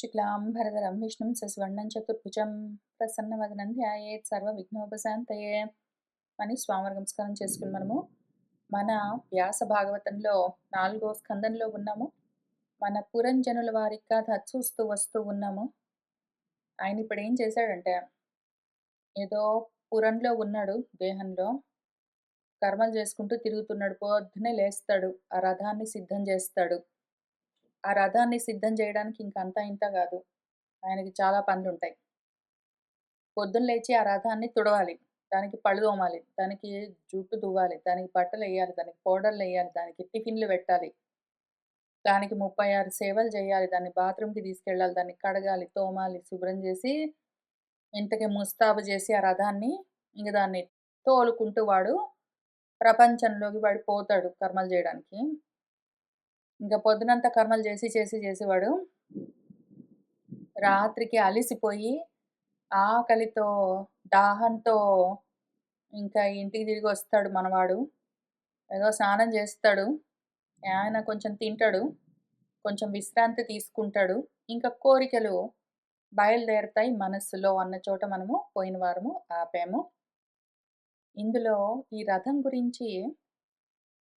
శుక్లాంబరధరం విష్ణుం శశివర్ణం చతుర్భుజం ప్రసన్నవదనం ధ్యాయేత్ సర్వవిఘ్నోపశాంతయే అని స్వామి నమస్కారం చేసుకుని మన వ్యాస భాగవతంలో 4వ స్కందంలో ఉన్నాము. మన పురంజనుల వారి కథ చూస్తూ వస్తూ ఉన్నాము. ఆయన ఇప్పుడు ఏం చేశాడంటే, ఏదో పురంలో ఉన్నాడు, దేహంలో కర్మలు చేసుకుంటూ తిరుగుతున్నాడు. పొద్దునే లేస్తాడు, ఆ రథాన్ని సిద్ధం చేస్తాడు. ఆ రథాన్ని సిద్ధం చేయడానికి ఇంకంతా ఇంత కాదు, ఆయనకి చాలా పనులుంటాయి. పొద్దున్న లేచి ఆ రథాన్ని తుడవాలి, దానికి పళ్ళు తోమాలి, దానికి జుట్టు దువ్వాలి, దానికి బట్టలు వేయాలి, దానికి పౌడర్లు వేయాలి, దానికి టిఫిన్లు పెట్టాలి, దానికి 36 సేవలు చేయాలి, దాన్ని బాత్రూమ్కి తీసుకెళ్ళాలి, దాన్ని కడగాలి, తోమాలి, శుభ్రం చేసి ఇంతకి ముస్తాబు చేసి ఆ రథాన్ని ఇంక దాన్ని తోలుకుంటూ వాడు ప్రపంచంలోకి వాడు పోతాడు కర్మలు చేయడానికి. ఇంకా పొద్దునంతా కర్మలు చేసి చేసి చేసి వాడు రాత్రికి అలిసిపోయి ఆకలితో దాహంతో ఇంకా ఇంటికి తిరిగి వస్తాడు మనవాడు. ఏదో స్నానం చేస్తాడు, ఆయన కొంచెం తింటాడు, కొంచెం విశ్రాంతి తీసుకుంటాడు. ఇంకా కోరికలు బయలుదేరుతాయి మనస్సులో అన్న చోట మనము పోయిన వారము ఆపాము. ఇందులో ఈ రథం గురించి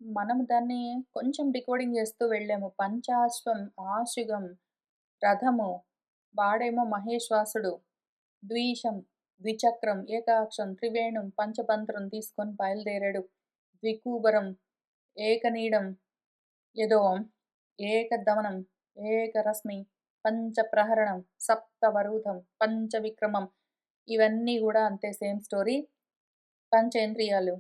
మనం దాన్ని కొంచెం డికోడింగ్ చేస్తూ వెళ్ళాము. పంచాశ్వం ఆశుగం రథము, వాడేమో మహేశ్వాసుడు, ద్విషం ద్విచక్రం ఏకాక్షం త్రివేణుం పంచతంత్రం తీసుకొని బయలుదేరాడు. ద్వికూబరం ఏకనీడం ఏదో ఏకదమనం ఏకరశ్మి పంచప్రహరణం సప్తవరూధం పంచవిక్రమం, ఇవన్నీ కూడా అంతే సేమ్ స్టోరీ. పంచేంద్రియాలు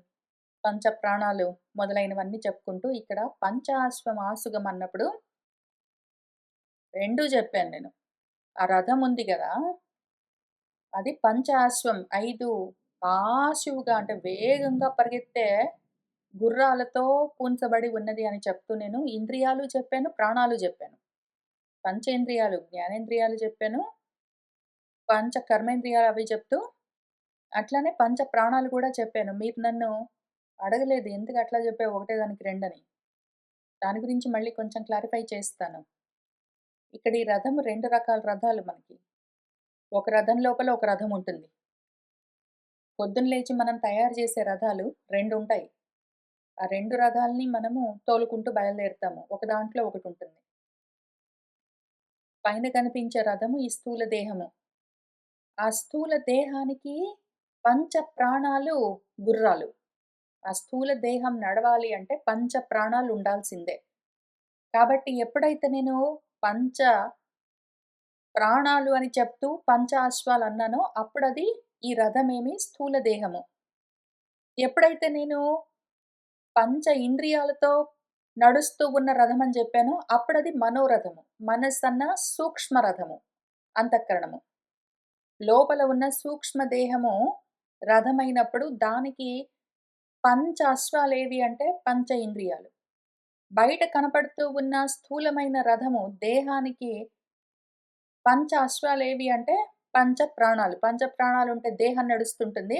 పంచప్రాణాలు మొదలైనవన్నీ చెప్పుకుంటూ ఇక్కడ పంచాశ్వం ఆసుగం అన్నప్పుడు రెండూ చెప్పాను నేను. ఆ రథం ఉంది కదా, అది పంచాశ్వం 5 ఆశువుగా అంటే వేగంగా పరిగెత్తే గుర్రాలతో పూన్చబడి ఉన్నది అని చెప్తూ నేను ఇంద్రియాలు చెప్పాను, ప్రాణాలు చెప్పాను. పంచేంద్రియాలు జ్ఞానేంద్రియాలు చెప్పాను, పంచ కర్మేంద్రియాలు అవి చెప్తూ అట్లానే పంచ ప్రాణాలు కూడా చెప్పాను. మీరు నన్ను అడగలేదు ఎందుకు అట్లా చెప్పావు ఒకటే దానికి రెండని. దాని గురించి మళ్ళీ కొంచెం క్లారిఫై చేస్తాను. ఇక్కడ ఈ రథము 2 రకాల రథాలు మనకి. ఒక రథం లోపల ఒక రథం ఉంటుంది. పొద్దున్న లేచి మనం తయారు చేసే రథాలు 2 ఉంటాయి. ఆ 2 రథాలని మనము తోలుకుంటూ బయలుదేరుతాము. ఒక దాంట్లో ఒకటి ఉంటుంది. పైన కనిపించే రథము ఈ స్థూల దేహము. ఆ స్థూల దేహానికి పంచ ప్రాణాలు గుర్రాలు. ఆ స్థూల దేహం నడవాలి అంటే పంచ ప్రాణాలు ఉండాల్సిందే. కాబట్టి ఎప్పుడైతే నేను పంచ ప్రాణాలు అని చెప్తూ పంచ అశ్వాలు అన్నానో అప్పుడది ఈ రథమేమి స్థూల దేహము. ఎప్పుడైతే నేను పంచ ఇంద్రియాలతో నడుస్తూ ఉన్న రథం అని చెప్పానో అప్పుడది మనోరథము. మనస్సన్న సూక్ష్మ రథము, అంతఃకరణము. లోపల ఉన్న సూక్ష్మ దేహము రథమైనప్పుడు దానికి పంచ అశ్వాలేవి అంటే పంచ ఇంద్రియాలు. బయట కనపడుతూ ఉన్న స్థూలమైన రథము దేహానికి పంచ అశ్వాలేవి అంటే పంచ ప్రాణాలు. పంచ ప్రాణాలు ఉంటే దేహం నడుస్తుంటుంది,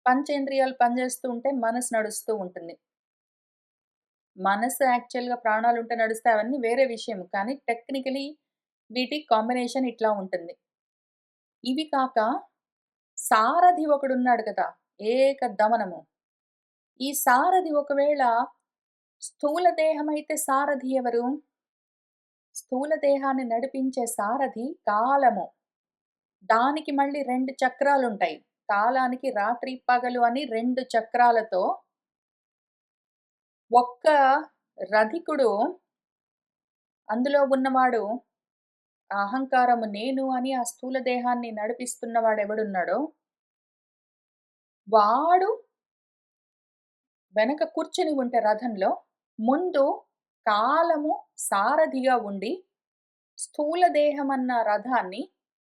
పంచేంద్రియాలు పనిచేస్తూ ఉంటే మనసు నడుస్తూ ఉంటుంది. మనసు యాక్చువల్‌గా ప్రాణాలు ఉంటే నడుస్తే అవన్నీ వేరే విషయం. కానీ టెక్నికలీ వీటి కాంబినేషన్ ఇట్లా ఉంటుంది. ఇవి కాక సారథి ఒకడున్నాడు కదా, ఏక దమనము. ఈ సారథి ఒకవేళ స్థూల దేహమైతే సారథి ఎవరు? స్థూల దేహాన్ని నడిపించే సారథి కాలము. దానికి మళ్ళీ 2 చక్రాలుంటాయి. కాలానికి రాత్రి పగలు అని 2 చక్రాలతో ఒక్క రథికుడు, అందులో ఉన్నవాడు అహంకారము నేను అని ఆ స్థూల దేహాన్ని నడిపిస్తున్నవాడెవడున్నాడో వాడు వెనక కూర్చొని ఉంటే రథంలో, ముందు కాలము సారథిగా ఉండి స్థూల దేహమన్న రథాన్ని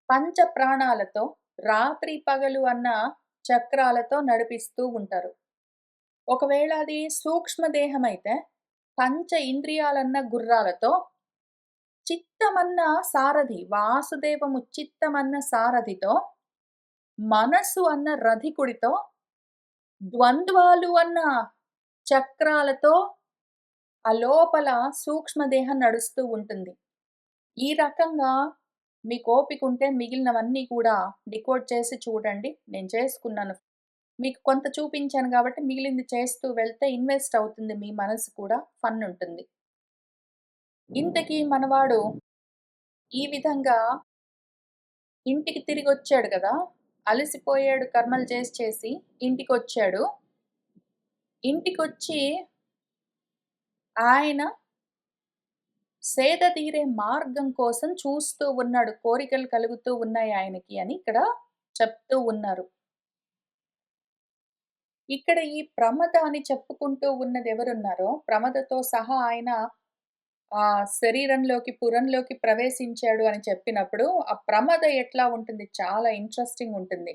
పంచ ప్రాణాలతో రాత్రి పగలు అన్న చక్రాలతో నడిపిస్తూ ఉంటారు. ఒకవేళ అది సూక్ష్మ దేహమైతే పంచ ఇంద్రియాలన్న గుర్రాలతో, చిత్తమన్న సారథి వాసుదేవము చిత్తమన్న సారథితో, మనసు అన్న రథికుడితో, ద్వంద్వాలు అన్న చక్రాలతో ఆ లోపల సూక్ష్మదేహం నడుస్తూ ఉంటుంది. ఈ రకంగా మీకు ఓపికుంటే మిగిలినవన్నీ కూడా డీకోడ్ చేసి చూడండి. నేను చేసుకున్నాను. మీకు కొంత చూపించాను గాబట్టి మిగిలింది చేస్తూ వెళ్తే ఇన్వెస్ట్ అవుతుంది మీ మనసు కూడా. ఫన్ ఉంటుంది. ఇంతకీ మనవాడు ఈ విధంగా ఇంటికి తిరిగొచ్చాడు గదా! అలసిపోయాడు కర్మలు చేసి చేసి ఇంటికొచ్చాడు. ఇంటికొచ్చి ఆయన సేద తీరే మార్గం కోసం చూస్తూ ఉన్నాడు. కోరికలు కలుగుతూ ఉన్నాయి ఆయనకి అని ఇక్కడ చెప్తూ ఉన్నారు. ఇక్కడ ఈ ప్రమద అని చెప్పుకుంటూ ఉన్నదెవరున్నారో, ప్రమదతో సహా ఆయన ఆ శరీరంలోకి, పురంలోకి ప్రవేశించాడు అని చెప్పినప్పుడు, ఆ ప్రమద ఎట్లా ఉంటుంది? చాలా ఇంట్రెస్టింగ్ ఉంటుంది.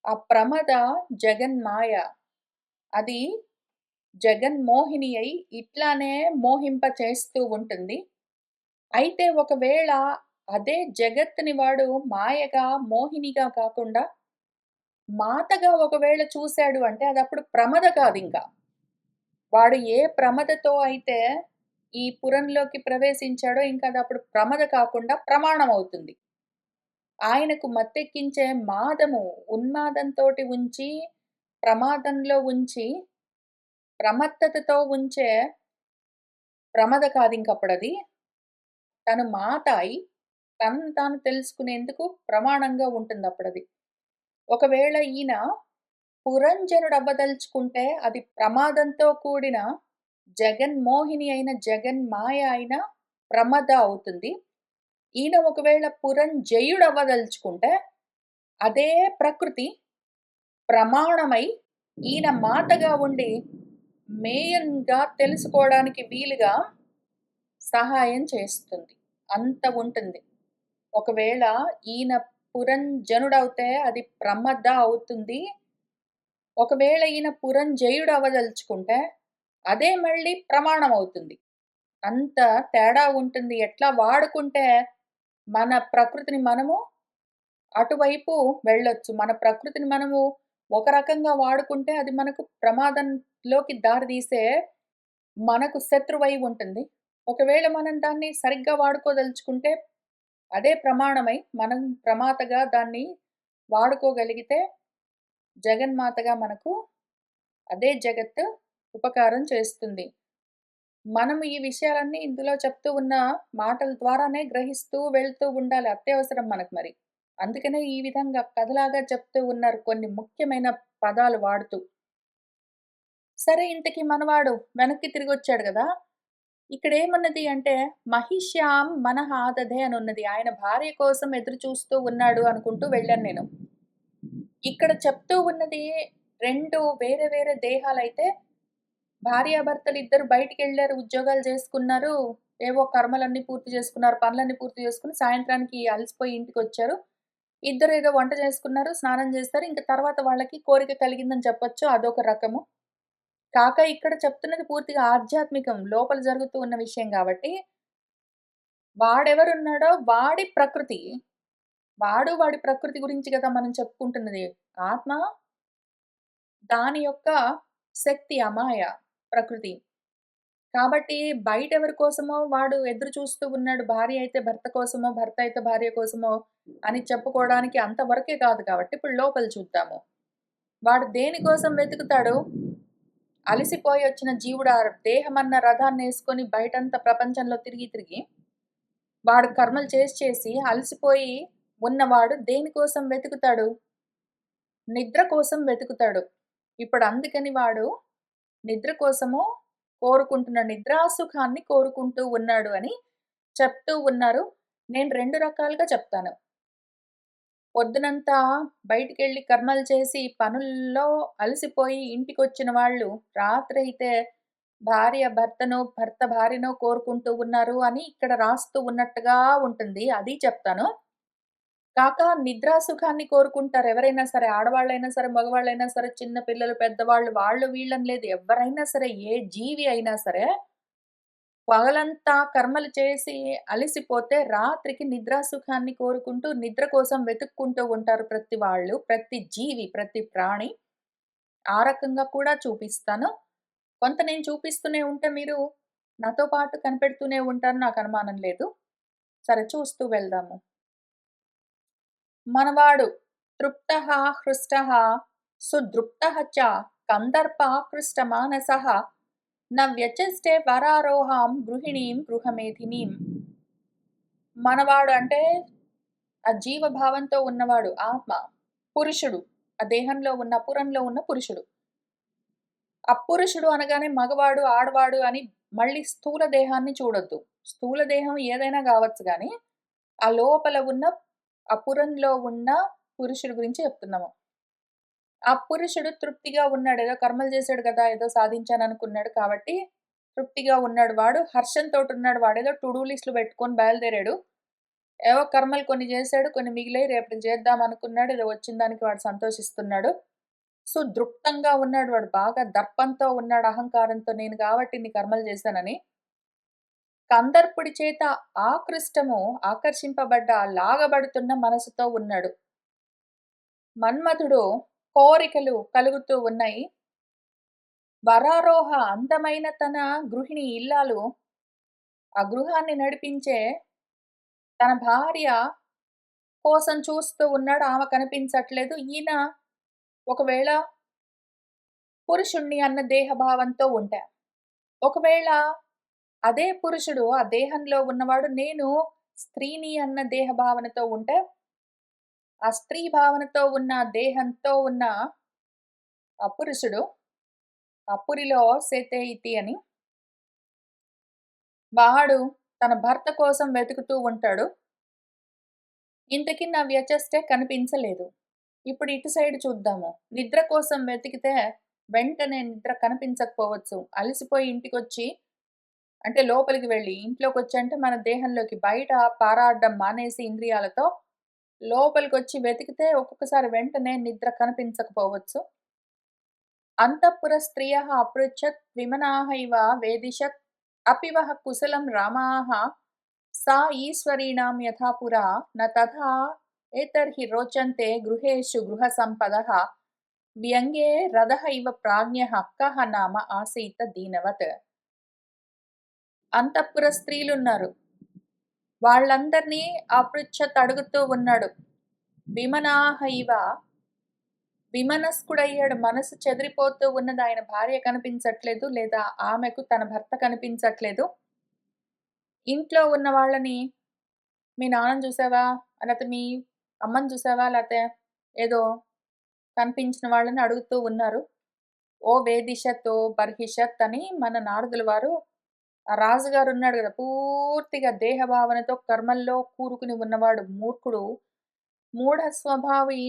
ఆ ప్రమద జగన్మాయ. అది జగన్మోహిని అయి ఇట్లానే మోహింప చేస్తూ ఉంటుంది. అయితే ఒకవేళ అదే జగత్తుని వాడు మాయగా, మోహినిగా కాకుండా మాతగా ఒకవేళ చూసాడు అంటే అదప్పుడు ప్రమద కాదింక. వాడు ఏ ప్రమదతో అయితే ఈ పురంలోకి ప్రవేశించాడో ఇంకదప్పుడు ప్రమద కాకుండా ప్రమాణమవుతుంది. ఆయనకు మత్తెక్కించే మాదము, ఉన్మాదంతోటి ఉంచి, ప్రమాదంలో ఉంచి, ప్రమత్తతతో ఉంచే ప్రమద కాదింకప్పుడది. తను మాత అయి, తనను తాను తెలుసుకునేందుకు ప్రమాణంగా ఉంటుందప్పుడది. ఒకవేళ ఈయన పురంజనుడవ్వదలుచుకుంటే అది ప్రమాదంతో కూడిన జగన్మోహిని అయిన జగన్మాయ అయిన ప్రమద అవుతుంది. ఈయన ఒకవేళ పురంజయుడవ్వదలుచుకుంటే అదే ప్రకృతి ప్రమాణమై ఈయన మాతగా ఉండి మేయంగా తెలుసుకోవడానికి వీలుగా సహాయం చేస్తుంది. అంత ఉంటుంది. ఒకవేళ ఈయన పురంజనుడవుతే అది ప్రమద అవుతుంది. ఒకవేళ ఈయన పురంజయుడవ్వదలుచుకుంటే అదే మళ్ళీ ప్రమాణమవుతుంది. అంత తేడా ఉంటుంది. ఎట్లా వాడుకుంటే మన ప్రకృతిని మనము అటువైపు వెళ్ళొచ్చు. మన ప్రకృతిని మనము ఒక రకంగా వాడుకుంటే అది మనకు ప్రమాదంలోకి దారితీసే మనకు శత్రువై ఉంటుంది. ఒకవేళ మనం దాన్ని సరిగ్గా వాడుకోదలుచుకుంటే అదే ప్రమాణమై మనం ప్రమాతగా దాన్ని వాడుకోగలిగితే జగన్మాతగా మనకు అదే జగత్తు ఉపకారం చేస్తుంది. మనం ఈ విషయాలన్నీ ఇందులో చెప్తూ ఉన్న మాటల ద్వారానే గ్రహిస్తూ వెళ్తూ ఉండాలి. అత్యవసరం మనకు మరి. అందుకనే ఈ విధంగా కథలాగా చెప్తూ ఉన్నారు కొన్ని ముఖ్యమైన పదాలు వాడుతూ. సరే ఇంతకీ మనవాడు వెనక్కి తిరిగొచ్చాడు గదా! ఇక్కడేమున్నది అంటే, మహిష్యాం మనః ఆదధే అనున్నది. ఆయన భార్య కోసం ఎదురు చూస్తూ ఉన్నాడు అనుకుంటూ వెళ్ళాను నేను. ఇక్కడ చెప్తూ ఉన్నది 2 వేరే వేరే దేహాలైతే భార్యాభర్తలిద్దరూ బయటికెళ్లారు, ఉద్యోగాలు చేసుకున్నారు. ఏవో కర్మలన్నీ పూర్తి చేసుకున్నారు. పనులన్నీ పూర్తి చేసుకొని సాయంత్రానికి అలసిపోయి ఇంటికొచ్చారు. ఇద్దరేదో వంట చేసుకున్నారు, స్నానం చేస్తారు. ఇంక తర్వాత వాళ్ళకి కోరిక కలిగిందని చెప్పొచ్చు. అదొక రకము. కాక ఇక్కడ చెప్తున్నది పూర్తిగా ఆధ్యాత్మికం. లోపల జరుగుతూ ఉన్న విషయం గాబట్టి, వాడెవరున్నాడో వాడి ప్రకృతి, వాడి ప్రకృతి గురించి గదా మనం చెప్పుకుంటున్నది. ఆత్మ దాని యొక్క శక్తి అమాయ ప్రకృతి. కాబట్టి బయటెవరి కోసమో వాడు ఎదురు చూస్తూ ఉన్నాడు. భార్య అయితే భర్త కోసమో, భర్త అయితే భార్య కోసమో అని చెప్పుకోవడానికి అంతవరకే కాదు కాబట్టి, ఇప్పుడు లోపల చూద్దాము. వాడు దేనికోసం వెతుకుతాడు? అలసిపోయి వచ్చిన జీవుడు ఆ దేహమన్న రథాన్నేసుకొని బయటంతా ప్రపంచంలో తిరిగి తిరిగి, వాడు కర్మలు చేసి చేసి అలసిపోయి ఉన్నవాడు దేనికోసం వెతుకుతాడు? నిద్ర కోసం వెతుకుతాడు. ఇప్పుడు అందుకని వాడు నిద్ర కోసము కోరుకుంటున్నాడు. నిద్రాసుఖాన్ని కోరుకుంటూ ఉన్నాడు అని చెప్తూ ఉన్నారు. నేను 2 రకాలుగా చెప్తాను. పొద్దునంతా బయటికెళ్ళి కర్మలు చేసి పనుల్లో అలసిపోయి ఇంటికొచ్చిన వాళ్ళు రాత్రయితే భార్య భర్తనో, భర్త భార్యనో కోరుకుంటూ ఉన్నారు అని ఇక్కడ రాస్తూ ఉన్నట్టుగా ఉంటుంది. అది చెప్తాను. కాక నిద్రా సుఖాన్ని కోరుకుంటారు ఎవరైనా సరే. ఆడవాళ్ళైనా సరే, మగవాళ్ళైనా సరే, చిన్న పిల్లలు, పెద్దవాళ్ళు, వాళ్ళు వీళ్ళని లేదు. ఎవ్వరైనా సరే, ఏ జీవి అయినా సరే, పగలంతా కర్మలు చేసి అలిసిపోతే రాత్రికి నిద్రా సుఖాన్ని కోరుకుంటూ, నిద్ర కోసం వెతుక్కుంటూ ఉంటారు ప్రతి వాళ్ళు, ప్రతి జీవి, ప్రతి ప్రాణి. ఆ రకంగా కూడా చూపిస్తాను. కొంత నేను చూపిస్తూనే ఉంటే మీరు నాతో పాటు కనిపెడుతూనే ఉంటారు. నాకు అనుమానం లేదు. సరే చూస్తూ వెళ్దాము. మనవాడు తృప్తః హృష్టః సుదృప్తః చ కందర్పాకృష్టమానసః న వ్యచష్టే వరారోహాం గృహిణీం గృహమేధినీం. మనవాడు అంటే ఆ జీవభావంతో ఉన్నవాడు ఆత్మ. పురుషుడు ఆ దేహంలో ఉన్న పురంలో ఉన్న పురుషుడు. ఆ పురుషుడు అనగానే మగవాడు, ఆడవాడు అని మళ్ళీ స్థూల దేహాన్ని చూడొద్దు. స్థూల దేహం ఏదైనా గావచ్చు గానీ, ఆ లోపల ఉన్న ఆ పురంలో ఉన్న పురుషుడు గురించి చెప్తున్నాము. ఆ పురుషుడు తృప్తిగా ఉన్నాడు. ఏదో కర్మలు చేశాడు గదా! ఏదో సాధించాననుకున్నాడు కాబట్టి తృప్తిగా ఉన్నాడు. వాడు హర్షంతోటున్నాడు. వాడేదో టు డూ లిస్ట్‌లు పెట్టుకొని బయలుదేరాడు. ఏవో కర్మలు కొన్ని చేశాడు. కొన్ని మిగిలాయి. రేపటికి చేద్దాం అనుకున్నాడు. ఏదో వచ్చిన దానికి వాడు సంతోషిస్తున్నాడు. దృప్తంగా ఉన్నాడు వాడు. బాగా దర్పంతో ఉన్నాడు. అహంకారంతో నేను కాబట్టి ఇన్ని కర్మలు చేశానని. కందర్పుడి చేత ఆకర్షింపబడ్డ లాగబడుతున్న మనసుతో ఉన్నాడు. మన్మథుడు కోరికలు కలుగుతూ ఉన్నాయి. వరారోహ అందమైన తన గృహిణి ఇల్లాలు ఆ గృహాన్ని నడిపించే తన భార్య కోసం చూస్తూ ఉన్నాడు. ఆమె కనిపించట్లేదు. ఈయన ఒకవేళ పురుషుణ్ణి అన్న దేహభావంతో ఉంటే, ఒకవేళ అదే పురుషుడు ఆ దేహంలో ఉన్నవాడు నేను స్త్రీని అన్న దేహభావనతో ఉంటే, ఆ స్త్రీ భావనతో ఉన్న దేహంతో ఉన్న ఆ పురుషుడు అపురిలో సేతే ఇతి అని వాడు తన భర్త కోసం వెతుకుతూ ఉంటాడు. ఇంతకి నా వ్యచస్తే కనిపించలేదు. ఇప్పుడు ఇటు సైడ్ చూద్దాము. నిద్ర కోసం వెతికితే వెంటనే నిద్ర కనిపించకపోవచ్చు. అలసిపోయి ఇంటికొచ్చి అంటే లోపలికి వెళ్ళి ఇంట్లోకొచ్చి అంటే మన దేహంలోకి బయట పారాడడం మానేసి ఇంద్రియాలతో లోపలికొచ్చి వెతికితే ఒక్కొక్కసారి వెంటనే నిద్ర కనిపించకపోవచ్చు. అంతఃపుర స్త్రియః అపృచ్ఛత్ విమనాః ఇవ వేదిషత్ అపి వః కుశలం రామాః సా ఈశ్వరీణాం యథా పురా న తథా ఏతర్హి రోచన్తే గృహేషు గృహసంపదః వ్యంగ్యే రథః ఇవ ప్రాజ్ఞః కః నామ ఆసీత దీనవత్. అంతఃపుర స్త్రీలున్నారు. వాళ్ళందరినీ అపృచ్ఛత్ అడుగుతూ ఉన్నాడు. విమనాః ఇవ విమనస్కుడయ్యాడు. మనసు చెదిరిపోతూ ఉన్నది. ఆయన భార్య కనిపించట్లేదు. లేదా ఆమెకు తన భర్త కనిపించట్లేదు. ఇంట్లో ఉన్న వాళ్ళని మీ నాన్నని చూసావా? లేతే మీ అమ్మని చూసావా? లేతే ఏదో కనిపించిన వాళ్ళని అడుగుతూ ఉన్నారు. ఓ వేదిషత్, ఓ బర్హిషత్ అని మన నారదుల వారు ఆ రాజుగారు ఉన్నాడు గదా! పూర్తిగా దేహభావనతో కర్మల్లో కూరుకుని ఉన్నవాడు మూర్ఖుడు. మూఢ స్వభావి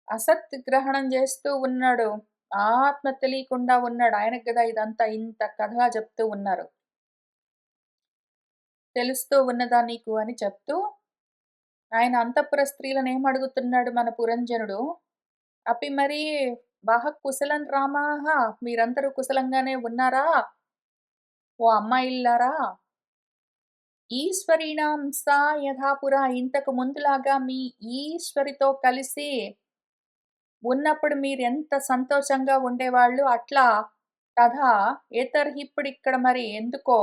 అసత్ గ్రహణం చేస్తూ ఉన్నాడు. ఆత్మ తెలియకుండా ఉన్నాడు. ఆయనకు గదా ఇదంతా ఇంత కథగా చెప్తూ ఉన్నారు. తెలుస్తూ ఉన్నదా నీకు అని చెప్తూ ఆయన అంతఃపుర స్త్రీలను ఏమడుగుతున్నాడు మన పురంజనుడు. అపి మరి వహ కుశలన్ రామాః మీరందరూ కుశలంగానే ఉన్నారా? ఓ అమ్మాయిల్లారా? ఈశ్వరీణాం సా యథాపురా ఇంతకు ముందులాగా మీ ఈశ్వరితో కలిసి ఉన్నప్పుడు మీరెంత సంతోషంగా ఉండేవాళ్ళు అట్లా తథా ఇప్పుడిక్కడ మరి ఎందుకో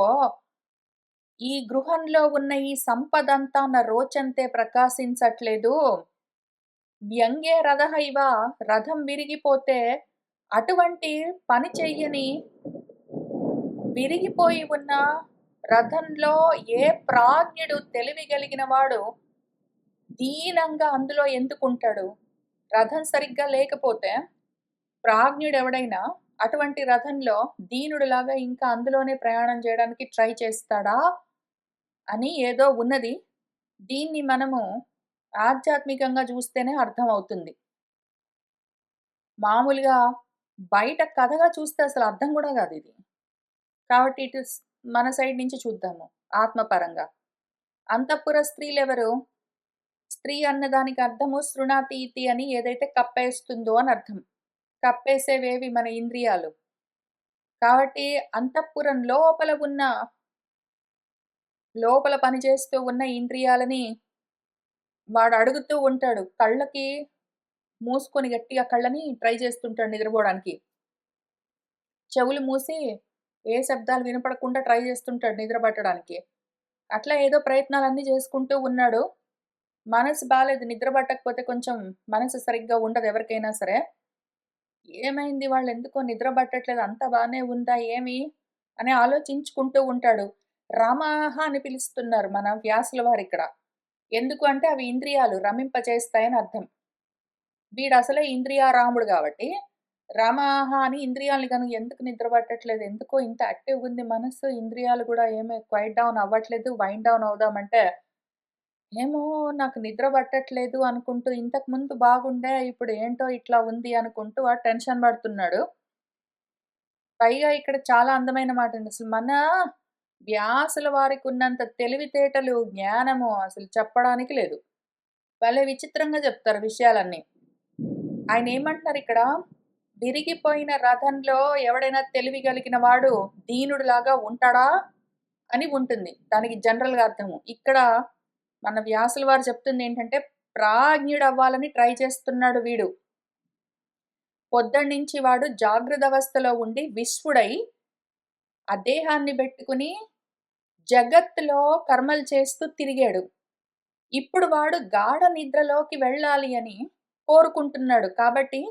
ఈ గృహంలో ఉన్న ఈ సంపదంతా నా రోచంతే ప్రకాశించట్లేదు. వ్యంగ్యే రథః ఇవ రథం విరిగిపోతే అటువంటి పని చెయ్యని విరిగిపోయి ఉన్న రథంలో ఏ ప్రాజ్ఞుడు తెలివి కలిగిన వాడు దీనంగా అందులో ఎందుకుంటాడు? రథం సరిగ్గా లేకపోతే ప్రాజ్ఞుడెవడైనా అటువంటి రథంలో దీనుడిలాగా ఇంకా అందులోనే ప్రయాణం చేయడానికి ట్రై చేస్తాడా? అని ఏదో ఉన్నది. దీన్ని మనము ఆధ్యాత్మికంగా చూస్తేనే అర్థమవుతుంది. మామూలుగా బయట కథగా చూస్తే అసలు అర్థం గూడా గాదిది. కాబట్టి మన సైడ్ నుంచి చూద్దాము ఆత్మపరంగా. అంతఃపుర స్త్రీలెవరు? స్త్రీ అన్నదానికి అర్థము శృణాతి ఇతి అని ఏదైతే కప్పేస్తుందో అని అర్థం. కప్పేసేవేవి మన ఇంద్రియాలు. కాబట్టి అంతఃపురం లోపల పనిచేస్తూ ఉన్న ఇంద్రియాలని వాడు అడుగుతూ ఉంటాడు. కళ్ళకి మూసుకొని గట్టిగా కళ్ళని ట్రై చేస్తుంటాడు నిద్రపోవడానికి. చెవులు మూసి ఏ శబ్దాలు వినపడకుండా ట్రై చేస్తుంటాడు నిద్ర పట్టడానికి. అట్లా ఏదో ప్రయత్నాలన్నీ చేసుకుంటూ ఉన్నాడు. మనసు బాలేదు. నిద్ర పట్టకపోతే కొంచెం మనసు సరిగ్గా ఉండదు ఎవరికైనా సరే. ఏమైంది వాళ్ళెందుకో నిద్ర పట్టట్లేదు అంతా బానే ఉందా ఏమి? అని ఆలోచించుకుంటూ ఉంటాడు. రామాహ అని పిలుస్తున్నారు మన వ్యాసుల వారిక్కడ. ఎందుకు అంటే అవి ఇంద్రియాలు రమింపచేస్తాయని అర్థం. వీడసలే ఇంద్రియారాముడు గాబట్టి, రామాహ అని ఇంద్రియాల్ని గనుక ఎందుకు నిద్ర పట్టట్లేదు? ఎందుకో ఇంత యాక్టివ్‌గుంది మనసు, ఇంద్రియాలు గూడా ఏమి క్వైట్ డౌన్ అవ్వట్లేదు. వైండ్ డౌన్ అవుదామంటే, ఏమో నాకు నిద్ర పట్టట్లేదు అనుకుంటూ, ఇంతకుముందు బాగుండే, ఇప్పుడు ఏంటో ఇట్లా ఉంది అనుకుంటూ వాడు టెన్షన్ పడుతున్నాడు. పైగా ఇక్కడ చాలా అందమైన మాటండి. అసలు మన వ్యాసుల వారికున్నంత తెలివితేటలు, జ్ఞానము అసలు చెప్పడానికి లేదు. భలే విచిత్రంగా చెప్తారు విషయాలన్నీ. ఆయనేమంటున్నారిక్కడ, విరిగిపోయిన రథంలో ఎవడైనా తెలివి కలిగిన వాడు దీనుడులాగా ఉంటాడా? అని ఉంటుంది. దానికి జనరల్‌గా అర్థము. ఇక్కడ మన వ్యాసుల వారు చెప్తుందేంటంటే, ప్రాజ్ఞుడవ్వాలని ట్రై చేస్తున్నాడు వీడు. పొద్దన్నుంచి వాడు జాగృదవస్థలో ఉండి విశ్వుడై, ఆ దేహాన్ని బెట్టుకుని జగత్తులో కర్మలు చేస్తూ తిరిగాడు. ఇప్పుడు వాడు గాఢ నిద్రలోకి వెళ్ళాలి అని కోరుకుంటున్నాడు. కాబట్టి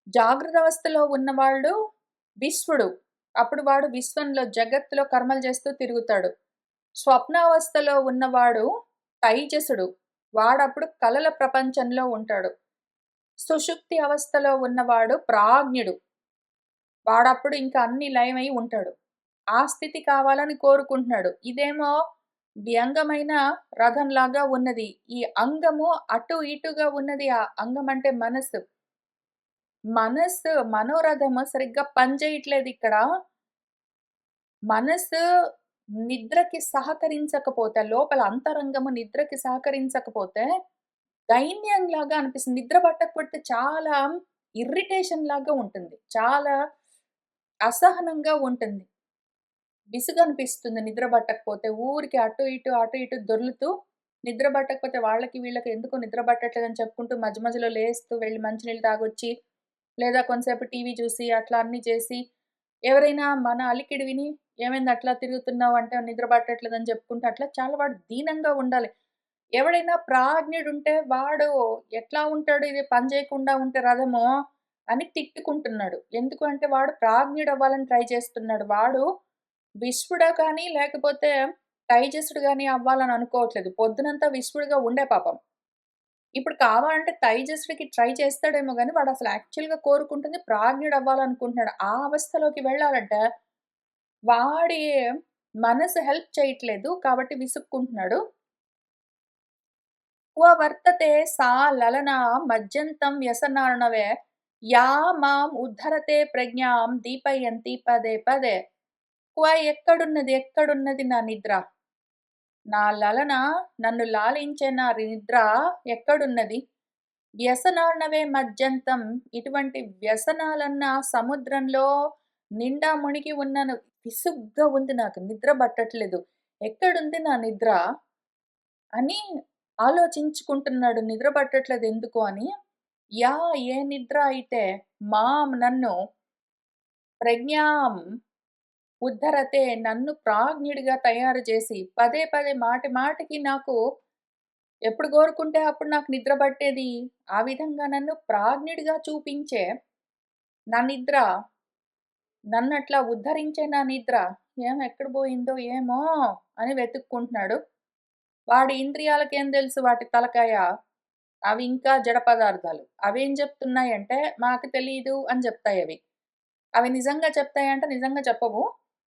జాగృతావస్థలో ఉన్నవాడు విశ్వుడు. అప్పుడు వాడు విశ్వంలో జగత్తులో కర్మలు చేస్తూ తిరుగుతాడు. స్వప్నావస్థలో ఉన్నవాడు తైజసుడు. వాడప్పుడు కలల ప్రపంచంలో ఉంటాడు. సుషుప్తి అవస్థలో ఉన్నవాడు ప్రాజ్ఞుడు. వాడప్పుడు ఇంకా అన్నీ లయమై ఉంటాడు. ఆ స్థితి కావాలని కోరుకుంటున్నాడు. ఇదేమో వ్యంగమైన రథంలాగా ఉన్నది. ఈ అంగము అటు ఇటుగా ఉన్నది. ఆ అంగం అంటే మనస్సు. మనోరథము సరిగ్గా పనిచేయట్లేదిక్కడ. మనసు నిద్రకి సహకరించకపోతే, లోపల అంతరంగము నిద్రకి సహకరించకపోతే, దైన్యంలాగా అనిపిస్తుంది. నిద్ర పట్టకపోతే చాలా ఇర్రిటేషన్‌లాగా ఉంటుంది. చాలా అసహనంగా ఉంటుంది. విసుగనిపిస్తుంది నిద్ర పట్టకపోతే. ఊరికే అటు ఇటు దొర్లుతూ, నిద్ర పట్టకపోతే వాళ్ళకి, వీళ్ళకి ఎందుకో నిద్ర పట్టట్లేదని చెప్పుకుంటూ మధ్య మధ్యలో లేస్తూ వెళ్లి మంచినీళ్ళు తాగొచ్చి, లేదా కొంతసేపు టీవీ చూసి, అట్లా అన్నీ చేసి, ఎవరైనా మన అలికిడి విని, "ఏమైంది అట్లా తిరుగుతున్నావు" అంటే, "నిద్ర పట్టట్లేదని" చెప్పుకుంటూ అట్లా చాలా వాడు దీనంగా ఉండాలి. ఎవడైనా ప్రాజ్ఞుడుంటే వాడు ఎట్లా ఉంటాడు, ఇది పని చేయకుండా ఉంటే రథము అని తిట్టుకుంటున్నాడు. ఎందుకు అంటే వాడు ప్రాజ్ఞుడవ్వాలని ట్రై చేస్తున్నాడు. వాడు విశ్వుడా కానీ, లేకపోతే తైజసుడు గాని అవ్వాలని అనుకోవట్లేదు. పొద్దునంతా విశ్వుడుగా ఉండే పాపం. ఇప్పుడు కావాలంటే తైజస్వికి ట్రై చేస్తాడేమో గాని, వాడసలు యాక్చువల్‌గా కోరుకుంటుంది ప్రాజ్ఞుడవ్వాలనుకుంటున్నాడు. ఆ అవస్థలోకి వెళ్ళాలంటే, వాడి మనసు హెల్ప్ చేయట్లేదు. కాబట్టి విసుక్కుంటున్నాడు. క్వ వర్తతే సా లలనా మజ్జంతం వ్యసనార్ణవే యా మాం ఉద్ధరతే ప్రజ్ఞాం దీపయంతి పదే పదే. క్వ ఎక్కడున్నది నా నిద్ర? నా లలన నన్ను లాలించే నా నిద్ర ఎక్కడున్నది? వ్యసనార్ణవే మజ్జంతం ఇటువంటి వ్యసనాలన్న సముద్రంలో నిండా మునిగి ఉన్నాను. విసుగ్గా ఉంది నాకు. నిద్ర పట్టట్లేదు. ఎక్కడుంది నా నిద్ర? అని ఆలోచించుకుంటున్నాడు. నిద్ర పట్టట్లేదు ఎందుకు అని. ఏ నిద్ర అయితే నన్ను ప్రజ్ఞాం ఉద్ధరతే నన్ను ప్రాజ్ఞుడిగా తయారు చేసి పదే పదే మాటి మాటికి నాకు ఎప్పుడు కోరుకుంటే అప్పుడు నాకు నిద్ర పట్టేది. ఆ విధంగా నన్ను ప్రాజ్ఞుడిగా చూపించే నా నిద్ర, నన్నట్లా ఉద్ధరించే నా నిద్ర ఎక్కడ పోయిందో ఏమో అని వెతుక్కుంటున్నాడు. వాడి ఇంద్రియాలకేం తెలుసు వాటి తలకాయ. అవి ఇంకా జడ పదార్థాలు. అవేం చెప్తున్నాయంటే, మాకు తెలీదు అని చెప్తాయవి. అవి నిజంగా చెప్తాయంటే నిజంగా చెప్పవు.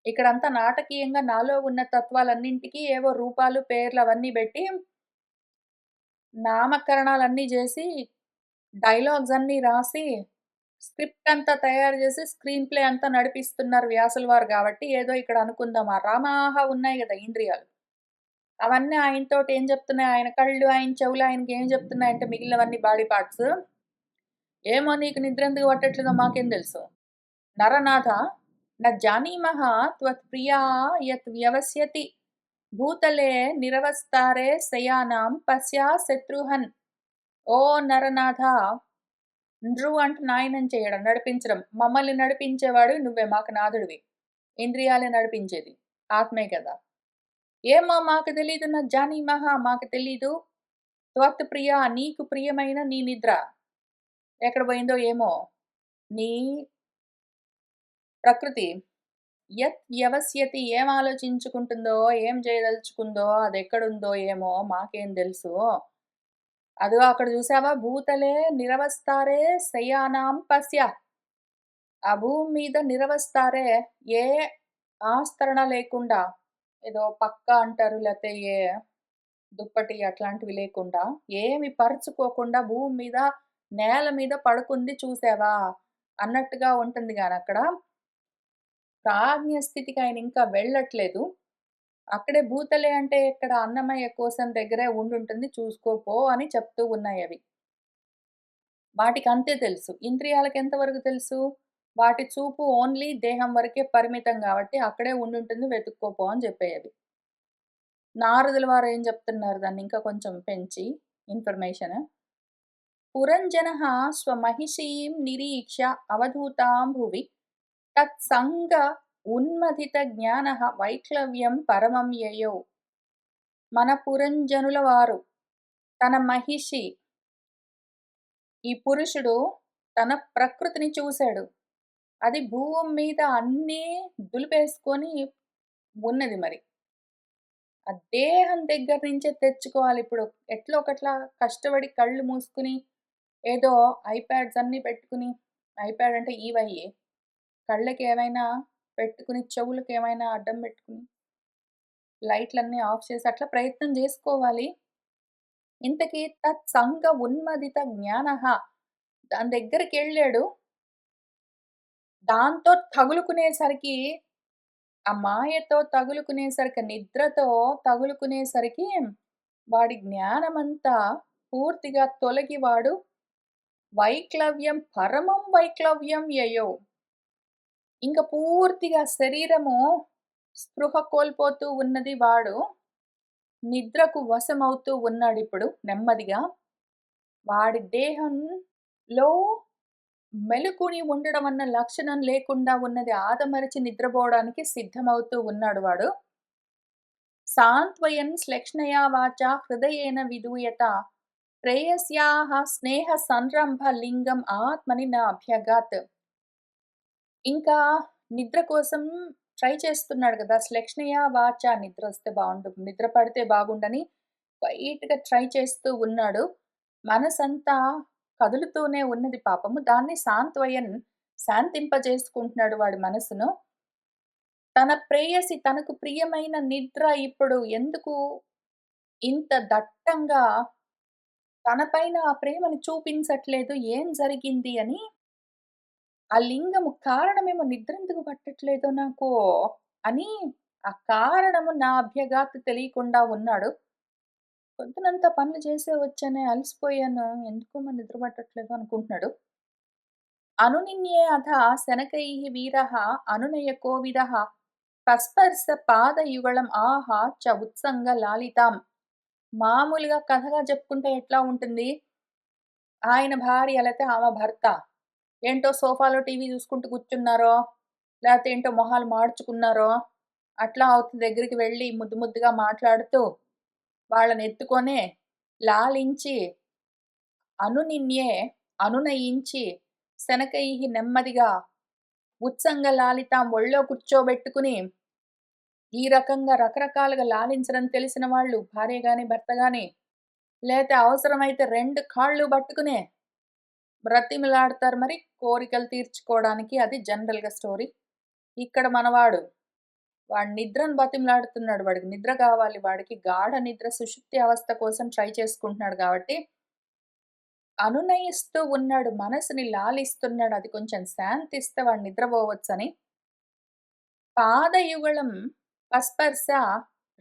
ఇక్కడంతా నాటకీయంగా నాలో ఉన్న తత్వాలన్నింటికి ఏవో రూపాలు, పేర్లు అవన్నీ బెట్టి నామకరణాలన్నీ జేసి, డైలాగ్స్ అన్నీ రాసి, స్క్రిప్ట్ అంతా తయారు జేసి, స్క్రీన్ ప్లే అంతా నడిపిస్తున్నారు వ్యాసుల వారు గాబట్టి, ఏదో ఇక్కడ అనుకుందాం. ఆ రామాహ ఉన్నాయి గదా! ఇంద్రియాలు. అవన్నీ ఆయనతోటి ఏం జెప్తున్నాయి, ఆయన కళ్ళు, ఆయన చెవులు ఆయనకేం జెప్తున్నాయంటే మిగిలినవన్నీ బాడీ పార్ట్స్. "ఏమో నీకు నిద్రెందుకు పట్టట్లేదో మాకేం తెలుసు. నరనాథ న జానీమః త్వత్ప్రియా యత్ వ్యవస్యతి భూతలే నిరవస్తారే శయానాం పశ్యా శత్రుహన్." ఓ నరనాథ, నృ అంటే నాయనం చేయడం, నడిపించడం. మమ్మల్ని నడిపించేవాడివి నువ్వే, మాకు నాథుడివి. ఇంద్రియాలే నడిపించేది. ఆత్మే కదా! "ఏమో మాకు తెలీదు న జానీమః మాకు తెలీదు. త్వత్‌ప్రియా నీకు ప్రియమైన నీ నిద్ర ఎక్కడ పోయిందో ఏమో! నీ ప్రకృతి యత్ వ్యవస్యతి ఏం ఆలోచించుకుంటుందో, ఏం చేయదలుచుకుందో, అదెక్కడుందో ఏమో మాకేం తెలుసు. అదిగో అక్కడ చూసావా భూతలే నిరవస్తారే శయానాం పశ్య. ఆ భూమి మీద నిరవస్తారే ఏ ఆస్తరణ లేకుండా, ఏదో పక్కా అంటారు లేతే ఏ దుప్పటి అట్లాంటివి లేకుండా, ఏమి పరుచుకోకుండా భూమి మీద, నేల మీద పడుకుంది చూసావా? అన్నట్టుగా ఉంటుంది గానక్కడ. ప్రాజ్ఞ స్థితికి ఆయన ఇంకా వెళ్ళట్లేదు. అక్కడే భూతలే అంటే ఇక్కడ అన్నమయ్య కోశం దగ్గరే ఉండుంటుంది చూసుకో పో అని చెప్తూ ఉన్నాయవి. వాటికంతే తెలుసు. ఇంద్రియాలకు ఎంత వరకు తెలుసు? వాటి చూపు ఓన్లీ దేహం వరకే పరిమితం గాబట్టి అక్కడే ఉండుంటుంది వెతుక్కో పో అని జెప్పాయవి. నారదుల వారు ఏం జెప్తున్నారు దాన్ని ఇంకా కొంచెం పెంచి ఇన్ఫర్మేషన్. పురంజనః స్వమహిషీం నిరీక్ష్య అవధూతాం భువి తత్సంగ ఉన్మథిత జ్ఞానః వైక్లవ్యం పరమం యయౌ. మన పురంజనుల వారు తన మహిషి ఈ పురుషుడు తన ప్రకృతిని చూసాడు. అది భూమి మీద అన్నీ దులిపేసుకొని ఉన్నది మరి. ఆ దేహం దగ్గర నుంచే తెచ్చుకోవాలిప్పుడు. ఎట్లో ఒకట్లా కష్టపడి కళ్ళు మూసుకొని ఏదో ఐప్యాడ్స్ అన్నీ పెట్టుకుని, ఐప్యాడ్ అంటే ఈవయ్యే. కళ్ళకేమైనా పెట్టుకుని, చెవులకేమైనా అడ్డం పెట్టుకుని, లైట్‌లన్నీ ఆఫ్ చేసి అట్లా ప్రయత్నం జేసుకోవాలి. ఇంతకీ తత్సంగ ఉన్మదిత జ్ఞానః దాని దగ్గరికెళ్ళాడు. దాంతో తగులుకునేసరికి, ఆ మాయతో తగులుకునేసరికి, నిద్రతో తగులుకునేసరికి వాడి జ్ఞానమంతా పూర్తిగా తొలగి వాడు వైక్లవ్యం పరమం వైక్లవ్యం యయౌ. ఇంక పూర్తిగా శరీరము స్పృహ కోల్పోతూ ఉన్నది వాడు. నిద్రకు వశమవుతూ ఉన్నాడిప్పుడు నెమ్మదిగా. వాడి దేహంలో మెలుకుని ఉండడం అన్న లక్షణం లేకుండా ఉన్నది. ఆదమరచి నిద్రపోవడానికి సిద్ధమవుతూ ఉన్నాడు వాడు. సాంత్వయన్ శ్లేక్ష్ణయా వాచా హృదయేన విధూయత ప్రేయస్యాః స్నేహ సంరంభ లింగం ఆత్మని న అభ్యగాత్. ఇంకా నిద్ర కోసం ట్రై చేస్తున్నాడు గదా! శ్లేక్ష్ణయా వాచా నిద్రొస్తే బావుండు, నిద్ర పడితే బాగుండని లైట్‌గా ట్రై చేస్తూ ఉన్నాడు. మనసంతా కదులుతూనే ఉన్నది పాపము. దాన్ని సాంత్వయన్ శాంతింపజేసుకుంటున్నాడు వాడి మనసును. తన ప్రేయసి తనకు ప్రియమైన నిద్ర ఇప్పుడు ఎందుకు ఇంత దట్టంగా తన పైన ఆ ప్రేమని చూపించట్లేదు, ఏం జరిగింది అని ఆ లింగము కారణమేమో నిద్రెందుకు పట్టట్లేదో నాకు అని ఆ కారణము నా అభ్యగాత్ తెలియకుండా ఉన్నాడు. పొద్దునంతా పనులు చేసే వచ్చానే, అలసిపోయాను. ఎందుకో మరి నిద్ర పట్టట్లేదు అనుకుంటున్నాడు. అనునిన్యే అథ శనకైః వీరః అనునయకో విదః పస్పర్శ పాదయుగళం ఆహా చ ఉత్సంగ లాలితాం. మామూలుగా కథగా చెప్పుకుంటే ఎట్లా ఉంటుంది? ఆయన భార్య లేతే ఆమె భర్త ఏంటో సోఫాలో టీవీ చూసుకుంటూ కూర్చున్నారో, లేతే ఏంటో మొహాలు మాడ్చుకున్నారో, అట్లా అవతల దగ్గరికి వెళ్ళి ముద్దు ముద్దుగా మాట్లాడుతూ వాళ్ళనెత్తుకొనే లాలించి, అనునిన్యే అనునయించి, శనకైః నెమ్మదిగా ఉత్సంగ లాలితాం ఒళ్ళో కూర్చోబెట్టుకుని, ఈ రకంగా రకరకాలుగా లాలించడం తెలిసిన వాళ్ళు భార్య గాని, భర్త గాని, లేతే అవసరమైతే 2 కాళ్ళు పట్టుకునే బ్రతిమిలాడతారు మరి కోరికలు తీర్చుకోవడానికి. అది జనరల్‌గా స్టోరీ. ఇక్కడ మనవాడు వాడి నిద్రను బతిమిలాడుతున్నాడు. వాడికి నిద్ర కావాలి. వాడికి గాఢ నిద్ర సుషుప్తి అవస్థ కోసం ట్రై చేసుకుంటున్నాడు కాబట్టి, అనునయిస్తూ ఉన్నాడు. మనసుని లాలిస్తున్నాడు. అది కొంచెం శాంతిస్తే వాడు నిద్రపోవచ్చని. పాదయుగళం పస్పర్శ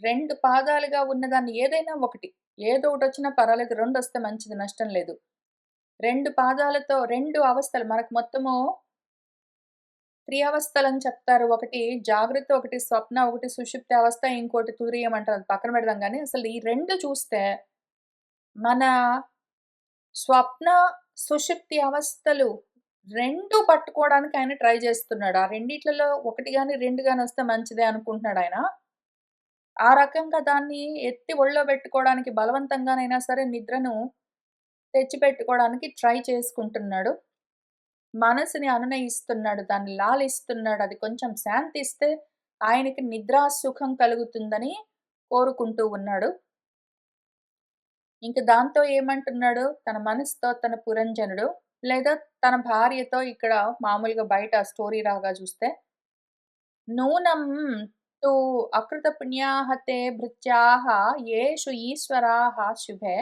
2 పాదాలుగా ఉన్నదాన్ని ఏదైనా ఒకటి, ఏదో ఒకటొచ్చినా పర్వాలేదు. 2 వస్తే మంచిది నష్టం లేదు. 2 పాదాలతో 2 అవస్థలు మనకు మొత్తము త్రియవస్థలని చెప్తారు. ఒకటి జాగ్రత్త, ఒకటి స్వప్న, ఒకటి సుషుప్తి అవస్థ, ఇంకోటి తురీయం అంటారు. అది పక్కన పెడదాం గానీ, అసలు ఈ 2 చూస్తే మన స్వప్న, సుషుప్తి అవస్థలు 2 పట్టుకోవడానికి ఆయన ట్రై చేస్తున్నాడు. ఆ రెండిట్లలో 1 గాని, 2 గాని వస్తే మంచిదే అనుకుంటున్నాడాయన. ఆ రకంగా దాన్ని ఎత్తి ఒళ్ళో బెట్టుకోవడానికి బలవంతంగానైనా సరే నిద్రను తెచ్చిపెట్టుకోవడానికి ట్రై చేసుకుంటున్నాడు. మనసుని అనునయిస్తున్నాడు. దాన్ని లాలిస్తున్నాడు. అది కొంచెం శాంతిస్తే ఆయనకి నిద్రా సుఖం కలుగుతుందని కోరుకుంటూ ఉన్నాడు. ఇంక దాంతో ఏమంటున్నాడు, తన మనసుతో తన పురంజనుడు లేదా తన భార్యతో ఇక్కడ మామూలుగా బయట స్టోరీ రాగా చూస్తే, నూనం తు అకృతపుణ్యాః తే భృత్యాః యేషు ఈశ్వరాః శుభే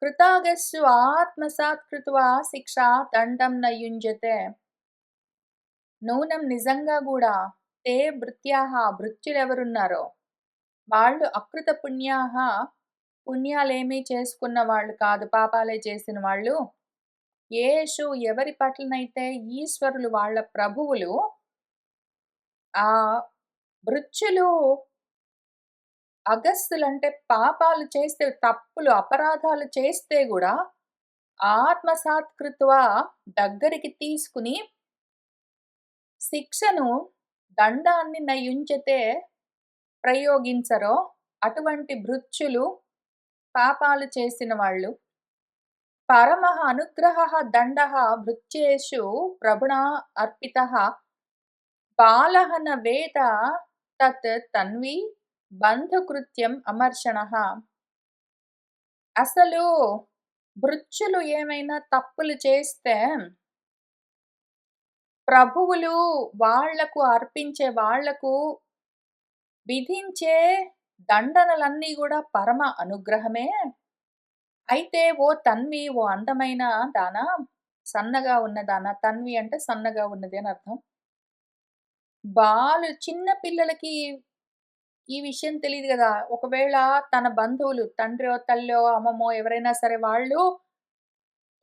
కృతాగస్సు ఆత్మసాత్ కృత్వా శిక్షా దండం న యుంజతే. నూనం నిజంగా గూడా తే భృత్యాః భృత్యులెవరున్నారో వాళ్ళు అకృత పుణ్యాః పుణ్యాలేమీ చేసుకున్న వాళ్ళు కాదు, పాపాలే చేసిన వాళ్ళు. యేషు ఎవరి పట్లనైతే ఈశ్వరులు వాళ్ళ ప్రభువులు ఆ భృత్యులు అగస్త్యులంటే పాపాలు చేస్తే తప్పులు, అపరాధాలు చేస్తే గూడా ఆత్మసాత్కృత్వా దగ్గరికి తీసుకుని శిక్షను, దండాన్ని నయుంచతే ప్రయోగించరో అటువంటి భృత్యులు పాపాలు చేసిన వాళ్ళు. పరమః అనుగ్రహః దండః భృత్యేషు ప్రభుణా అర్పితః బాలః న వేద తత్ తన్వి బంధుకృత్యం అమర్షణః. అసలు భృత్యులు ఏమైనా తప్పులు చేస్తే ప్రభువులు వాళ్లకు అర్పించే, వాళ్లకు విధించే దండనలన్నీ గూడా పరమ అనుగ్రహమే. అయితే ఓ తన్వి, ఓ అందమైన దానా, సన్నగా ఉన్నదానా, తన్వి అంటే సన్నగా ఉన్నది అని అర్థం. చిన్న పిల్లలకి ఈ విషయం తెలీదు గదా! ఒకవేళ తన బంధువులు తండ్రో, తల్లో, అమ్మమ్మో ఎవరైనా సరే వాళ్ళు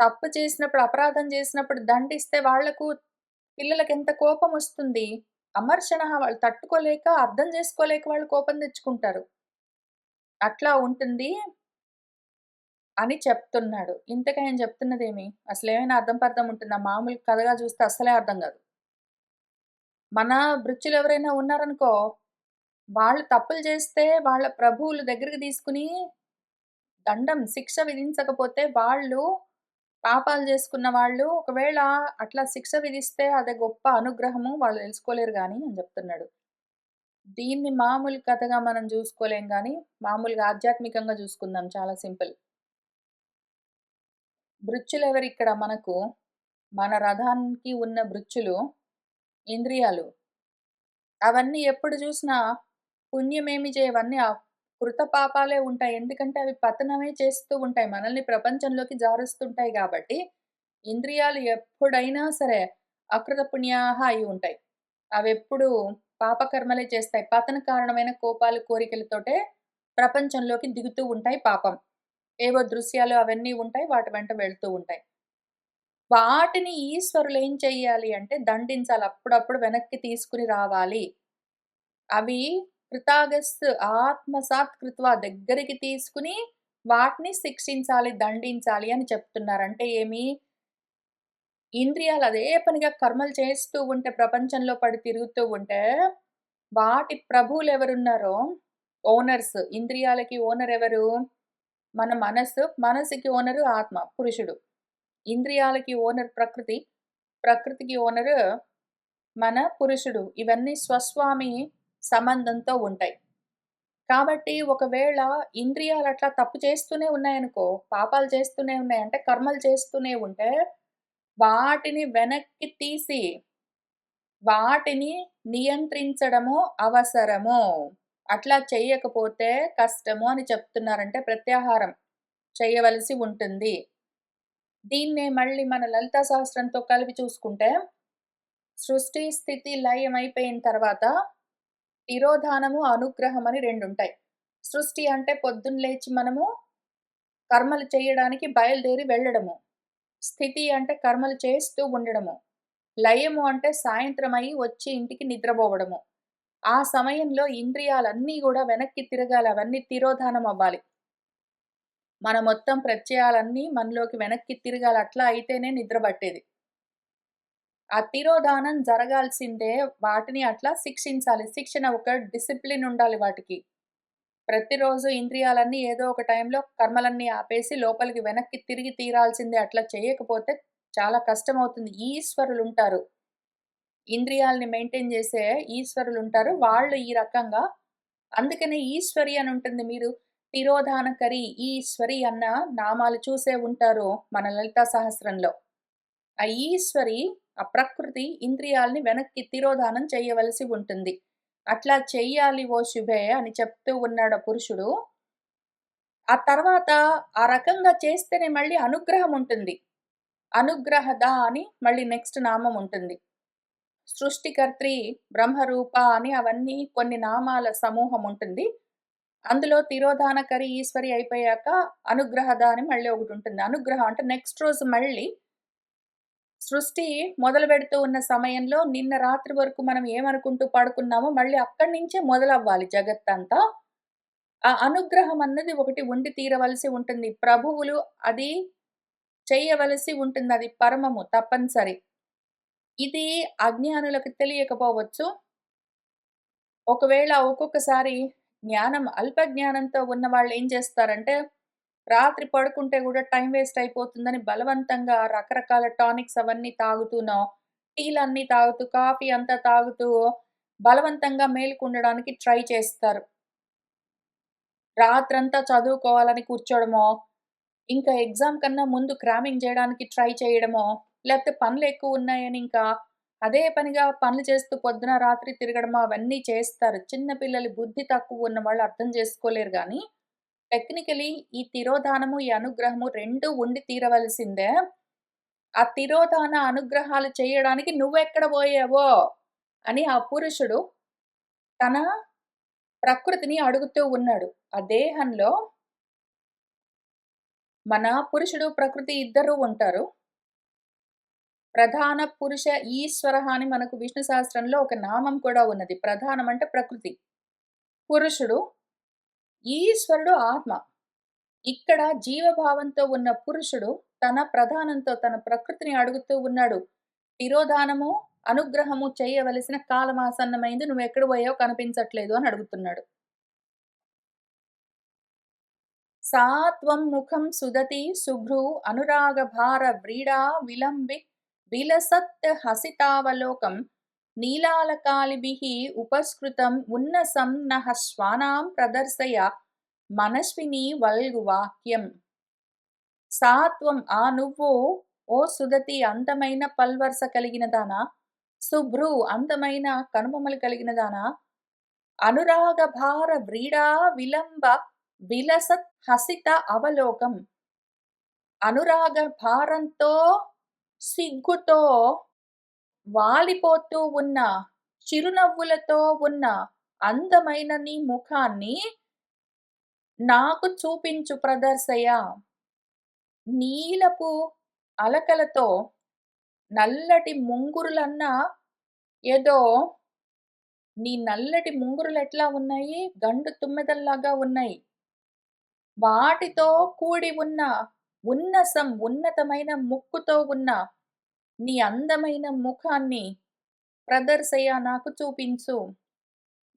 తప్పు చేసినప్పుడు, అపరాధం చేసినప్పుడు దండిస్తే వాళ్లకు పిల్లలకెంత కోపమొస్తుంది. అమర్షణః వాళ్ళు తట్టుకోలేక, అర్థం చేసుకోలేక వాళ్ళు కోపం తెచ్చుకుంటారు. అట్లా ఉంటుంది అని చెప్తున్నాడు. ఇంతకి ఆయన చెప్తున్నదేమి? అసలేమైనా అర్థం పర్థం ఉంటుందా? మామూలు కథగా చూస్తే అస్సలే అర్థం గాదు. మన భృత్యులెవరైనా ఉన్నారనుకో, వాళ్ళు తప్పులు చేస్తే వాళ్ళ ప్రభువులు దగ్గరికి తీసుకొని దండం, శిక్ష విధించకపోతే వాళ్ళు పాపాలు చేసుకున్న వాళ్ళు ఒకవేళ అట్లా శిక్ష విధిస్తే అది గొప్ప అనుగ్రహము, వాళ్ళు తెలుసుకోలేరు గాని అని చెప్తున్నాడు. దీన్ని మామూలు కథగా మనం చూసుకోలేం గానీ, మామూలుగా ఆధ్యాత్మికంగా చూసుకుందాం, చాలా సింపుల్. భృత్యులెవరిక్కడ మనకు? మన రథానికి ఉన్న భృత్యులు ఇంద్రియాలు. అవన్నీ ఎప్పుడు చూసినా పుణ్యమేమి చేయవన్నీ కృత పాపాలే ఉంటాయి. ఎందుకంటే అవి పతనమే చేస్తూ ఉంటాయి. మనల్ని ప్రపంచంలోకి జారుస్తుంటాయి గాబట్టి, ఇంద్రియాలు ఎప్పుడైనా సరే అకృత పుణ్యాః అయి ఉంటాయి. అవెప్పుడు పాపకర్మలే చేస్తాయి. పతన కారణమైన కోపాలు, కోరికలతోటే ప్రపంచంలోకి దిగుతూ ఉంటాయి పాపం. ఏవో దృశ్యాలు అవన్నీ ఉంటాయి. వాటి వెంట వెళ్తూ ఉంటాయి. వాటిని ఈశ్వరులేం చెయ్యాలి అంటే దండించాలి. అప్పుడప్పుడు వెనక్కి తీసుకొని రావాలి. అవి కృతాగస్ ఆత్మసాత్ కృత్వా దగ్గరికి తీసుకొని వాటిని శిక్షించాలి, దండించాలి అని చెప్తున్నారు. అంటే ఏమి? ఇంద్రియాలు అదే పనిగా కర్మలు చేస్తూ ఉంటే, ప్రపంచంలో పడి తిరుగుతూ ఉంటే, వాటి ప్రభువులెవరున్నారో, ఓనర్స్, ఇంద్రియాలకి ఓనర్ ఎవరు? మన మనస్సు. మనసుకి ఓనరు ఆత్మ, పురుషుడు. ఇంద్రియాలకి ఓనర్ ప్రకృతి. ప్రకృతికి ఓనరు మన పురుషుడు. ఇవన్నీ స్వస్వామి సంబంధంతో ఉంటాయి. కాబట్టి ఒకవేళ ఇంద్రియాలు అట్లా తప్పు చేస్తూనే ఉన్నాయనుకో, పాపాలు చేస్తూనే ఉన్నాయి అంటే కర్మలు చేస్తూనే ఉంటే, వాటిని వెనక్కి తీసి, వాటిని నియంత్రించడము అవసరము. అట్లా చెయ్యకపోతే కష్టము అని చెప్తున్నారంటే ప్రత్యాహారం చేయవలసి ఉంటుంది. దీన్నే మళ్ళీ మన లలితా సహస్రంతో కలిపి చూసుకుంటే, సృష్టి, స్థితి, లయం అయిపోయిన తర్వాత తిరోధానము, అనుగ్రహం అని రెండుంటాయి. సృష్టి అంటే పొద్దున్న లేచి మనము కర్మలు చేయడానికి బయలుదేరి వెళ్ళడము. స్థితి అంటే కర్మలు చేస్తూ ఉండడము. లయము అంటే సాయంత్రమై వచ్చి ఇంటికి నిద్రపోవడము. ఆ సమయంలో ఇంద్రియాలన్నీ గూడా వెనక్కి తిరగాలి. అవన్నీ తిరోధానం అవ్వాలి. మన మొత్తం ప్రత్యయాలన్నీ మనలోకి వెనక్కి తిరగాలి. అట్లా అయితేనే నిద్ర పట్టేది. ఆ తిరోధానం జరగాల్సిందే. వాటిని అట్లా శిక్షించాలి. శిక్షణ ఒక డిసిప్లిన్ ఉండాలి వాటికి. ప్రతిరోజు ఇంద్రియాలన్నీ ఏదో ఒక టైంలో కర్మలన్నీ ఆపేసి లోపలికి వెనక్కి తిరిగి తీరాల్సిందే. అట్లా చేయకపోతే చాలా కష్టమవుతుంది. ఈశ్వరులుంటారు. ఇంద్రియాల్ని మెయింటైన్ చేసే ఈశ్వరులుంటారు. వాళ్ళు ఈ రకంగా అందుకనే ఈశ్వరి అని ఉంటుంది. మీరు తిరోధానకరి, ఈశ్వరి అన్న నామాలు చూసే ఉంటారు మన లలితా సహస్రంలో. ఆ ఈశ్వరి, ఆ ప్రకృతి ఇంద్రియాల్ని వెనక్కి తిరోధానం చేయవలసి ఉంటుంది. అట్లా చెయ్యాలి ఓ శుభే అని చెప్తూ ఉన్నాడు ఆ పురుషుడు. ఆ తర్వాత ఆ రకంగా చేస్తేనే మళ్ళీ అనుగ్రహం ఉంటుంది. అనుగ్రహద అని మళ్ళీ నెక్స్ట్ నామం ఉంటుంది. సృష్టికర్త్రి, బ్రహ్మరూప అని అవన్నీ కొన్ని నామాల సమూహం ఉంటుంది. అందులో తిరోధానకరి, ఈశ్వరి అయిపోయాక అనుగ్రహద అని మళ్ళీ ఒకటుంటుంది. అనుగ్రహం అంటే నెక్స్ట్ రోజు మళ్ళీ సృష్టి మొదలుపెడుతూ ఉన్న సమయంలో నిన్న రాత్రి వరకు మనం ఏమనుకుంటూ పడుకున్నామో మళ్ళీ అక్కడి నుంచే మొదలవ్వాలి జగత్తంతా. ఆ అనుగ్రహం అన్నది ఒకటి ఉండి తీరవలసి ఉంటుంది. ప్రభువులు అది చేయవలసి ఉంటుంది. అది పరమము తప్పనిసరి. ఇది అజ్ఞానులకు తెలియకపోవచ్చు. ఒకవేళ ఒక్కొక్కసారి అల్ప జ్ఞానంతో ఉన్నవాళ్ళు ఏం చేస్తారంటే, రాత్రి పడుకుంటే గూడా టైం వేస్ట్ అయిపోతుందని బలవంతంగా రకరకాల టానిక్స్ అవన్నీ తాగుతూనో, టీలన్నీ తాగుతూ, కాఫీ అంతా తాగుతూ బలవంతంగా మేలుకుండడానికి ట్రై చేస్తారు. రాత్రంతా చదువుకోవాలని కూర్చోవడమో, ఇంకా ఎగ్జామ్ కన్నా ముందు క్రామింగ్ జేయడానికి ట్రై చేయడమో, లేపోతే పనులెక్కువున్నాయని ఇంకా అదే పనిగా పనులు చేస్తూ పొద్దున, రాత్రి తిరగడమో అవన్నీ చేస్తారు. చిన్న పిల్లలు బుద్ధి తక్కువున్న వాళ్ళు అర్థం చేసుకోలేరు గానీ, టెక్నికలీ ఈ తిరోధానము, ఈ అనుగ్రహము 2 ఉండి తీరవలసిందే. ఆ తిరోధాన అనుగ్రహాలు చేయడానికి నువ్వెక్కడ బోయావో అని ఆ పురుషుడు తన ప్రకృతిని అడుగుతూ ఉన్నాడు. ఆ దేహంలో మన పురుషుడు, ప్రకృతి ఇద్దరూ ఉంటారు. ప్రధాన పురుష ఈశ్వరః అని మనకు విష్ణు సహస్రంలో ఒక నామం కూడా ఉన్నది. ప్రధానం అంటే ప్రకృతి. పురుషుడు, ఈశ్వరుడు ఆత్మ. ఇక్కడ జీవభావంతో ఉన్న పురుషుడు తన ప్రధానంతో తన ప్రకృతిని అడుగుతూ ఉన్నాడు. తిరోధానము, అనుగ్రహము చేయవలసిన కాలమాసన్నమైంది. నువ్వెక్కడ పోయావో కనిపించట్లేదు అని అడుగుతున్నాడు. सा त्वं मुखं सुदति शुभ्रू अनुरागभारव्रीडा विलम्बि विलसत्हसितावलोकं नीलालकालिभिः उपस्कृतम् उन्नसं नः श्वानां प्रदर्शय మనస్విని వల్గువాక్యం. సాత్వం ఆ నువ్వు ఓ సుదతి అందమైన పల్వరస కలిగిన దానా, శుభ్రు అందమైన కనుబొమ్మలు కలిగిన దానా, అనురాగ భార వ్రీడా విలంబ విలసత్ హసిత అవలోకం. అనురాగ భారంతో, సిగ్గుతో వాలిపోతూ ఉన్న, చిరునవ్వులతో ఉన్న అందమైన నీ ముఖాన్ని నాకు చూపించు ప్రదర్శయ. నీలపు అలకలతో నల్లటి ముంగురులన్నా ఏదో నీ నల్లటి ముంగురులెట్లా ఉన్నాయి? గండు తుమ్మెదల్లాగా ఉన్నాయి. వాటితో కూడి ఉన్న ఉన్నతమైన ముక్కుతో ఉన్న నీ అందమైన ముఖాన్ని ప్రదర్శయ నాకు చూపించు.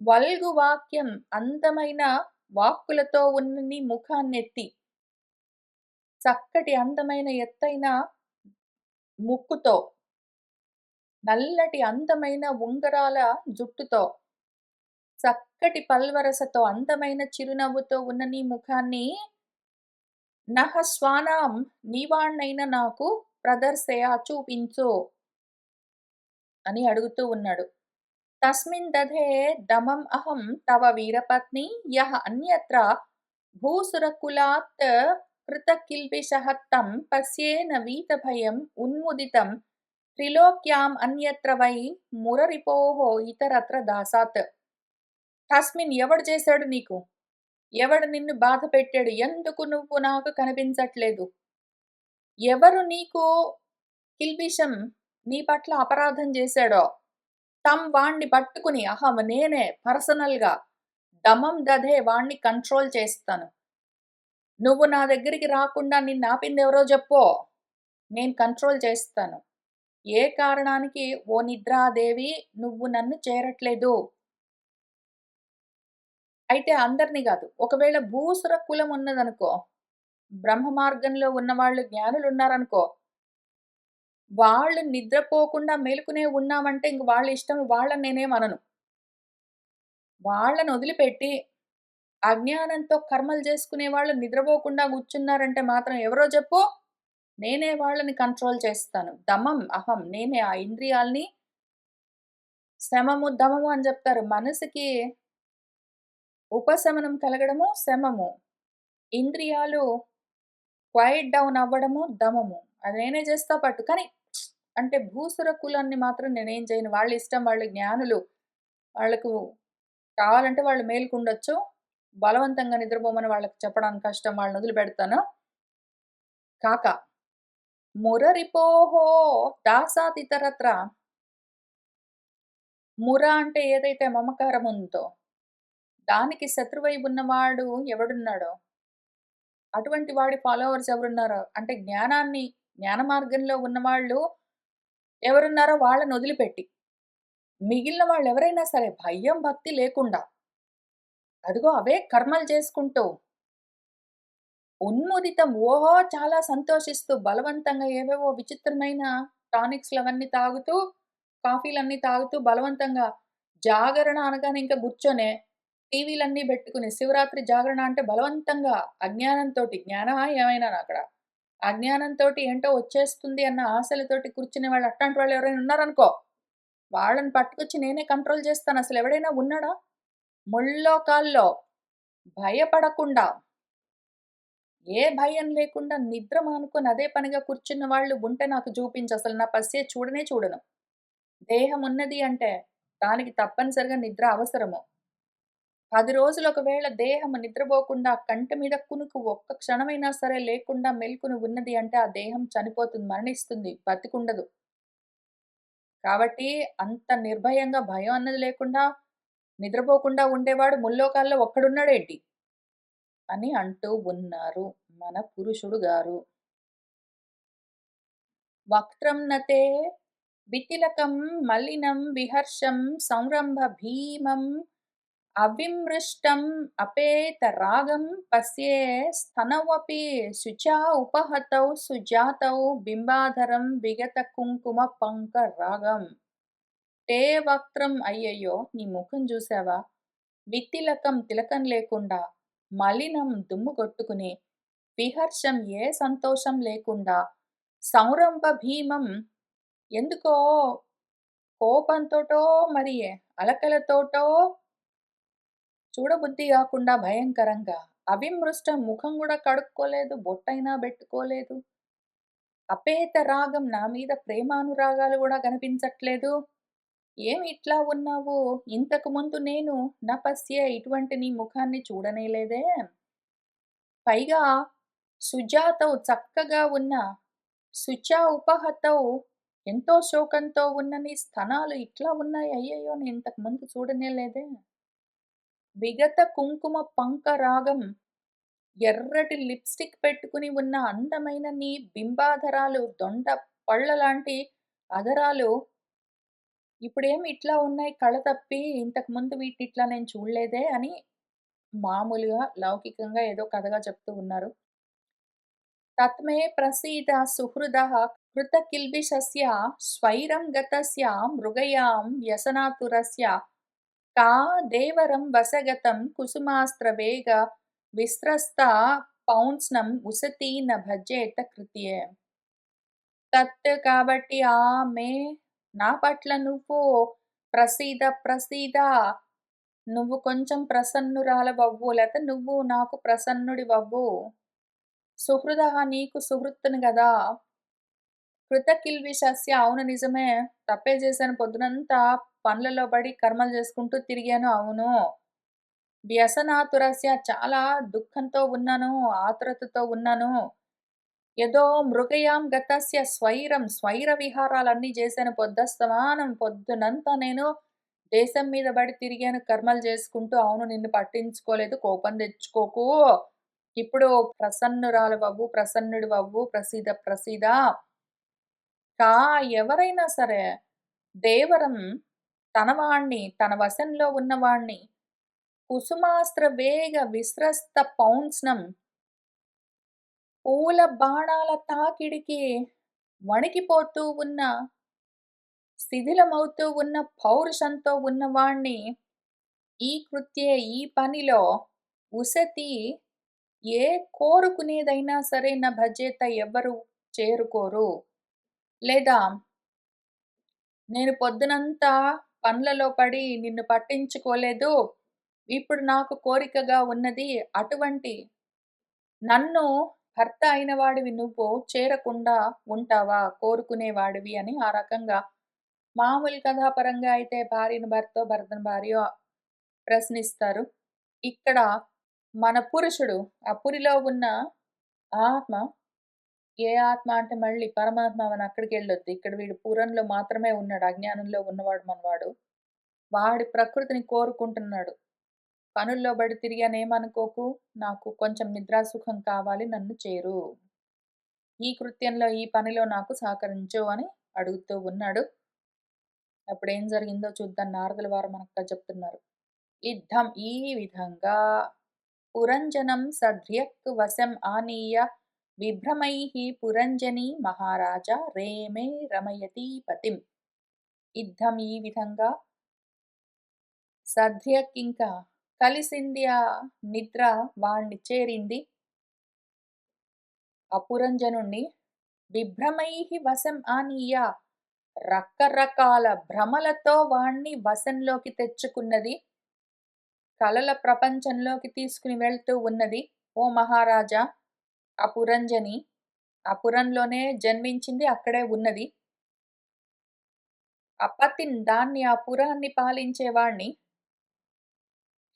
వల్గు వాక్యం అందమైన వాక్కులతో ఉన్న నీ ముఖాన్నెత్తి, చక్కటి అందమైన ఎత్తైన ముక్కుతో, నల్లటి అందమైన ఉంగరాల జుట్టుతో, చక్కటి పల్వరసతో, అందమైన చిరునవ్వుతో ఉన్న నీ ముఖాన్ని నహ శ్వానాం నీవాణ్ణైన నాకు ప్రదర్శయ చూపించు అని అడుగుతూ ఉన్నాడు. తస్మిన్ దధే దమం అహం తవ వీరపత్ని యః అన్యత్ర భూసురకులాత్ కృతకిల్బిషః తం పశ్యేన వీతభయం ఉన్ముదితం త్రిలోక్యాం అన్యత్ర వై మురరిపోః ఇతరత్ర దాసాత్. తస్మిన్ ఎవడు చేశాడు నీకు? ఎవడు నిన్ను బాధ పెట్టాడు? ఎందుకు నువ్వు నాకు కనిపించట్లేదు? ఎవరు నీకు కిల్బిషం నీ పట్ల అపరాధం చేశాడో వాణ్ణి పట్టుకుని అహం నేనే పర్సనల్‌గా దమం దధే వాణ్ణి కంట్రోల్ చేస్తాను. నువ్వు నా దగ్గరికి రాకుండా నిన్నాపిందెవరో జెప్పో. నేను కంట్రోల్ చేస్తాను. ఏ కారణానికి ఓ నిద్రాదేవి నువ్వు నన్ను చేరట్లేదు? అయితే అందరిని గాదు. ఒకవేళ భూసుర కులం ఉన్నదనుకో, బ్రహ్మ మార్గంలో ఉన్నవాళ్ళు జ్ఞానులున్నారనుకో, వాళ్ళు నిద్రపోకుండా మేలుకునే ఉన్నామంటే ఇంక వాళ్ళ ఇష్టం వాళ్ళని నేనేమనను. వాళ్ళని వదిలిపెట్టి అజ్ఞానంతో కర్మలు చేసుకునే వాళ్ళు నిద్రపోకుండా కూర్చున్నారంటే మాత్రం ఎవరో జెప్పు? నేనే వాళ్ళని కంట్రోల్ చేస్తాను. దమం, అహం నేనే ఆ ఇంద్రియాల్ని శమము, దమము అని జెప్తారు. మనసుకి ఉపశమనం కలగడము శమము. ఇంద్రియాలు క్వైట్ డౌన్ అవ్వడము దమము. అది నేనే చేస్తా పట్టు. కానీ అంటే భూసుర కులాన్ని మాత్రం నేనేం చేయను. వాళ్ళ ఇష్టం వాళ్ళు జ్ఞానులు. వాళ్ళకు కావాలంటే వాళ్ళు మేలుకుండొచ్చు. బలవంతంగా నిద్రపోమని వాళ్ళకి చెప్పడానికి కష్టం. వాళ్ళని వదిలిపెడతాను. కాక మురరిపోహో దాసాతితరత్ర ముర అంటే ఏదైతే మమకారం ఉందో, దానికి శత్రువై ఉన్నవాడు ఎవడున్నాడో, అటువంటి వాడి ఫాలోవర్స్ ఎవరున్నారో, అంటే జ్ఞాన మార్గంలో ఉన్నవాళ్ళు ఎవరున్నారో వాళ్ళని వదిలిపెట్టి, మిగిలిన వాళ్ళెవరైనా సరే భయం, భక్తి లేకుండా, అదిగో అవే కర్మలు చేసుకుంటూ, ఉన్ముదితం ఓహో! చాలా సంతోషిస్తూ, బలవంతంగా ఏవేవో విచిత్రమైన టానిక్స్‌లవన్నీ తాగుతూ, కాఫీలన్నీ తాగుతూ బలవంతంగా జాగరణ అనగానే ఇంక కూర్చొనే టీవీలన్నీ బెట్టుకుని శివరాత్రి జాగరణ అంటే బలవంతంగా అజ్ఞానంతోటి జ్ఞానమా ఏమైనానా అక్కడ. అజ్ఞానంతోటి ఏంటో వచ్చేస్తుంది అన్న ఆశలతోటి కూర్చునే వాళ్ళు అట్టాంటి వాళ్ళు ఎవరైనా ఉన్నారనుకో, వాళ్ళని పట్టుకొచ్చి నేనే కంట్రోల్ చేస్తాను. అసలెవడైనా ఉన్నాడా? ముల్లోకాల్లో భయపడకుండా, ఏ భయం లేకుండా నిద్ర మానుకొని అదే పనిగా కూర్చున్న వాళ్ళు ఉంటే నాకు జూపించు. అసలు నా పస్సే చూడనే చూడను. దేహం ఉన్నది అంటే దానికి తప్పనిసరిగా నిద్ర అవసరము. 10 రోజులు ఒకవేళ దేహం నిద్రపోకుండా కంటి మీద కునుకు ఒక్క క్షణమైనా సరే లేకుండా మెలుకుని ఉన్నది అంటే ఆ దేహం చనిపోతుంది, మరణిస్తుంది, బతికుండదు. కాబట్టి అంత నిర్భయంగా భయం అన్నది లేకుండా నిద్రపోకుండా ఉండేవాడు ముల్లోకాల్లో ఒక్కడున్నాడేంటి? అని అంటూ ఉన్నారు మన పురుషుడు గారు. వక్త్రం నతే వితిలకం మలినం విహర్షం సంరంభ భీమం అవిమృష్టం అపేతరాగం పశ్యే స్తనవపి శుచా ఉపహతౌ సుజాతౌ బింబాధరం విగత కుంకుమ పంకరాగం. తే వక్త్రం అయ్యయ్యో! నీ ముఖం జూసావా? వితిలకం తిలకం లేకుండా, మలినం దుమ్ము కొట్టుకుని, విహర్షం ఏ సంతోషం లేకుండా, సంరంభ భీమం ఎందుకో కోపంతోటో మరి అలకలతోటో చూడబుద్ధి గాకుండా భయంకరంగా, అవిమృష్టం ముఖం గూడా కడుక్కోలేదు, బొట్టైనా బెట్టుకోలేదు. అపేత రాగం నా మీద ప్రేమానురాగాలు గూడా కనిపించట్లేదు. ఏమి ఇట్లా ఉన్నావు? ఇంతకు ముందు నేను నపస్యే ఇటువంటి నీ ముఖాన్ని చూడనే లేదే. పైగా సుజాతవు చక్కగా ఉన్న, శుచా ఉపహతవు ఎంతో శోకంతో ఉన్న నీ స్తనాలు ఇట్లా ఉన్నాయి. అయ్యయ్యో! నేను ఇంతకు ముందు చూడనే లేదే. విగత కుంకుమ పంకరాగం ఎర్రటి లిప్‌స్టిక్ పెట్టుకుని ఉన్న అందమైన నీ బింబాధరాలు, దొండ పళ్ళలాంటి అధరాలు ఇప్పుడేమి ఇట్లా ఉన్నాయి కళ తప్పి, ఇంతకుముందు వీటినిట్లా నేను చూడలేదే అని మామూలుగా లౌకికంగా ఏదో కథగా చెప్తూ ఉన్నారు. తత్మే ప్రసీద సుహృదః కృతకిల్బిషస్య స్వైరం గతస్య మృగయాం వ్యసనాతురస్య కా దేవరం వశగతం కుసుమాస్త్రవేగ విస్రస్త పౌంస్నం ఉసతి న భజేత కృత్యే. తత్ కాబట్టి మే నా పట్ల నువ్వు ప్రసీద ప్రసీద నువ్వు కొంచెం ప్రసన్నురాలవవ్వు. లేతే నువ్వు నాకు ప్రసన్నుడివవ్వు. సుహృదః నీకు సుహృత్తును గదా! కృతకిల్బిషస్య అవును నిజమే. తప్పే చేశాను పొద్దునంతా పనులలో పడి కర్మలు చేసుకుంటూ తిరిగాను. అవును. వ్యసనాతురస్య చాలా దుఃఖంతో ఉన్నాను. ఆతురతతో ఉన్నాను. యదో మృగయాం గతస్య స్వైర విహారాలన్నీ చేశాను పొద్దస్తమానం. పొద్దునంతా నేను దేశం మీద బడి తిరిగాను కర్మలు చేసుకుంటూ. అవును నిన్ను పట్టించుకోలేదు. కోపం తెచ్చుకోకు. ఇప్పుడు ప్రసన్నురాలివవ్వు, ప్రసన్నుడివవ్వు. ప్రసీద ప్రసీద. కా ఎవరైనా సరే దేవరం తన వశంలో ఉన్నవాణ్ణి కుసుమాస్త్ర వేగ విస్రస్త పౌంస్నం పూల బాణాల తాకిడికి వణికిపోతూ ఉన్న, శిథిలమవుతూ ఉన్న పౌరుషంతో ఉన్నవాణ్ణి ఈ కృత్యే ఈ పనిలో ఉసతి ఏ కోరుకునేదైనా సరే నా భజేత ఎవ్వరు చేరుకోరు. లేదా నేను పొద్దునంతా పనులలో పడి నిన్ను పట్టించుకోలేదు. ఇప్పుడు నాకు కోరికగా ఉన్నది. అటువంటి నన్ను భర్త అయిన వాడివి నువ్వు చేరకుండా ఉంటావా? కోరుకునేవాడివి అని ఆ రకంగా మామూలు కథాపరంగా అయితే భార్యను భర్తో, భర్తను భార్యో ప్రశ్నిస్తారు. ఇక్కడ మన పురుషుడు ఆ పురిలో ఉన్న ఆత్మ, ఏ ఆత్మ అంటే మళ్ళీ పరమాత్మ అని అక్కడికెళ్ళొద్దు. ఇక్కడ వీడు పురంలో మాత్రమే ఉన్నాడు. అజ్ఞానంలో ఉన్నవాడు మనవాడు. వాడి ప్రకృతిని కోరుకుంటున్నాడు. పనుల్లో బడి తిరిగానేమనుకోకు. నాకు కొంచెం నిద్రాసుఖం కావాలి. నన్ను చేరు. ఈ కృత్యంలో, ఈ పనిలో నాకు సహకరించు అని అడుగుతూ ఉన్నాడు. అప్పుడేం జరిగిందో చూద్దాం. నారదుల వారు మనకు చెప్తున్నారు. ఇద్ధం ఈ విధంగా పురంజనం సధ్యక్ వశం ఆనీయ విభ్రమైః పురంజని మహారాజా రేమే రమయతి పతిం. ఇద్ధం ఈ విధంగా సధ్యక్ ఇంకా కలిసింది ఆ నిద్ర వాణ్ణి చేరింది. అపురంజనుణ్ణి విభ్రమైః వశం ఆనీయ రకరకాల భ్రమలతో వాణ్ణి వశంలోకి తెచ్చుకున్నది. కలల ప్రపంచంలోకి తీసుకుని వెళ్తూ ఉన్నది. ఓ మహారాజా, అపురంజని అపురంలోనే జన్మించింది, అక్కడే ఉన్నది. అపతిన్ దాన్ని ఆ పురాన్ని పాలించేవాణ్ణి